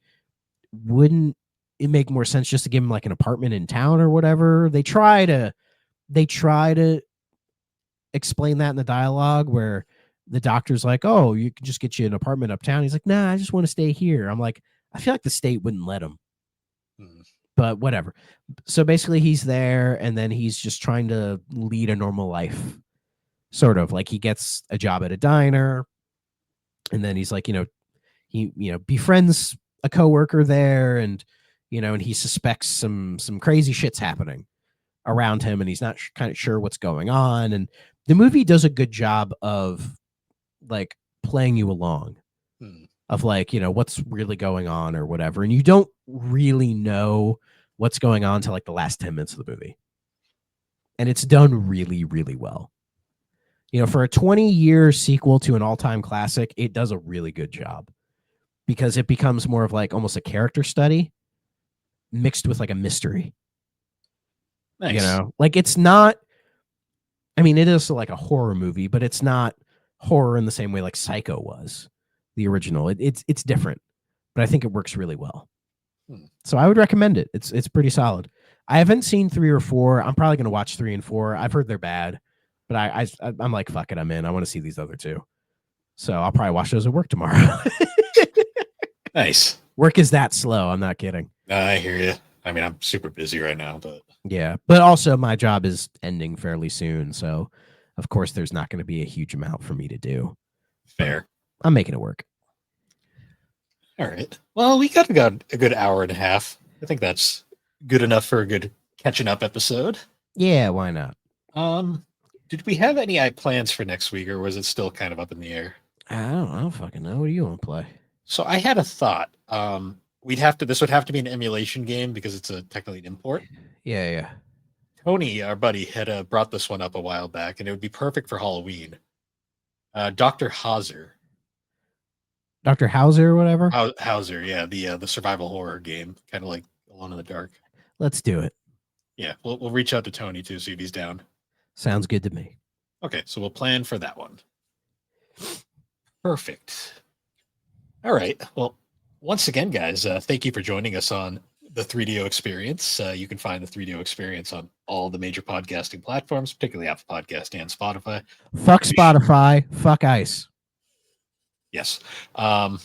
wouldn't it make more sense just to give him like an apartment in town or whatever? They try to explain that in the dialogue where the doctor's like, oh, you can just get you an apartment uptown. He's like, nah, I just want to stay here. I'm like, I feel like the state wouldn't let him, Hmm. but whatever. So basically, he's there, and then he's just trying to lead a normal life, sort of like he gets a job at a diner, and then he's like, he befriends a coworker there, and and he suspects some crazy shit's happening around him, and he's not kind of sure what's going on. And the movie does a good job of like playing you along, Hmm. of like what's really going on or whatever, and you don't really know what's going on till like the last 10 minutes of the movie, and it's done really, really well. For a 20-year sequel to an all-time classic, it does a really good job because it becomes more of like almost a character study mixed with like a mystery. Nice. Like it's not, I mean, it is like a horror movie, but it's not horror in the same way like Psycho was, the original. It's different, but I think it works really well. Hmm. So I would recommend it. It's pretty solid. I haven't seen 3 or 4. I'm probably gonna watch 3 and 4. I've heard they're bad, but I'm like, fuck it, I'm in. I want to see these other two. So I'll probably watch those at work tomorrow. Nice. Work is that slow. I'm not kidding. I hear you. I mean, I'm super busy right now, but Yeah, but also my job is ending fairly soon, so of course there's not going to be a huge amount for me to do. But fair. I'm making it work. All right. Well, we got a good hour and a half. I think that's good enough for a good catching up episode. Yeah, why not? Um, did we have any plans for next week, or was it still kind of up in the air? I don't fucking know. What do you want to play? So I had a thought. This would have to be an emulation game because it's a technically an import. Yeah, yeah. Tony, our buddy, had brought this one up a while back, and it would be perfect for Halloween. Dr. Hauser. Dr. Hauser or whatever? Hauser, yeah, the survival horror game, kind of like Alone in the Dark. Let's do it. Yeah, we'll reach out to Tony too, see if he's down. Sounds good to me. Okay, so we'll plan for that one. Perfect. All right. Well, once again, guys, thank you for joining us on the 3DO Experience. You can find the 3DO Experience on all the major podcasting platforms, particularly Apple Podcast and Spotify. Fuck Spotify. Fuck Ice. Yes. You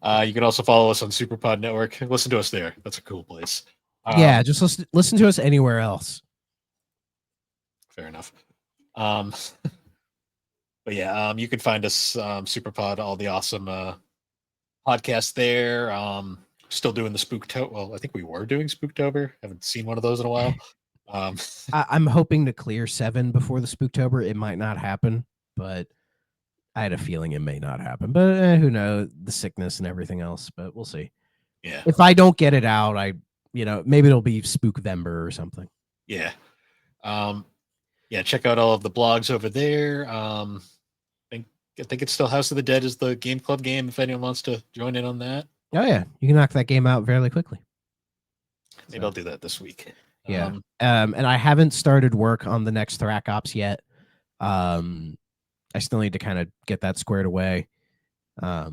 can also follow us on Superpod Network. Listen to us there. That's a cool place. Yeah, just listen to us anywhere else. Fair enough. But yeah, you can find us Superpod, all the awesome podcasts there. Still doing the Spooktober. Well, I think we were doing Spooktober. Haven't seen one of those in a while. I'm hoping to clear 7 before the Spooktober. It might not happen, but I had a feeling it may not happen. But who knows? The sickness and everything else. But we'll see. Yeah. If I don't get it out, maybe it'll be Spookvember or something. Yeah. Yeah. Check out all of the blogs over there. I think it's still House of the Dead is the game club game. If anyone wants to join in on that. Oh yeah, you can knock that game out fairly quickly. Maybe I'll do that this week. Yeah. And I haven't started work on the next Thrak Ops yet. I still need to kind of get that squared away. But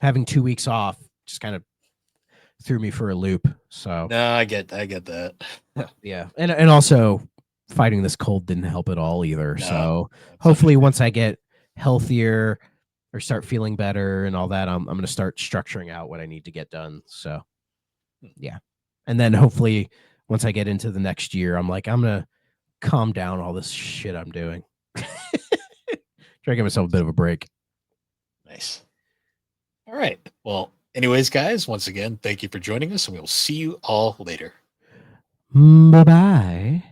having 2 weeks off just kind of threw me for a loop. So no, I get that. Yeah. And also fighting this cold didn't help at all either. No, so hopefully once I get healthier or start feeling better and all that, I'm going to start structuring out what I need to get done. So yeah. And then hopefully once I get into the next year, I'm going to calm down all this shit I'm doing. Try to give myself a bit of a break. Nice. All right. Well, anyways, guys, once again, thank you for joining us, and we will see you all later. Bye-bye.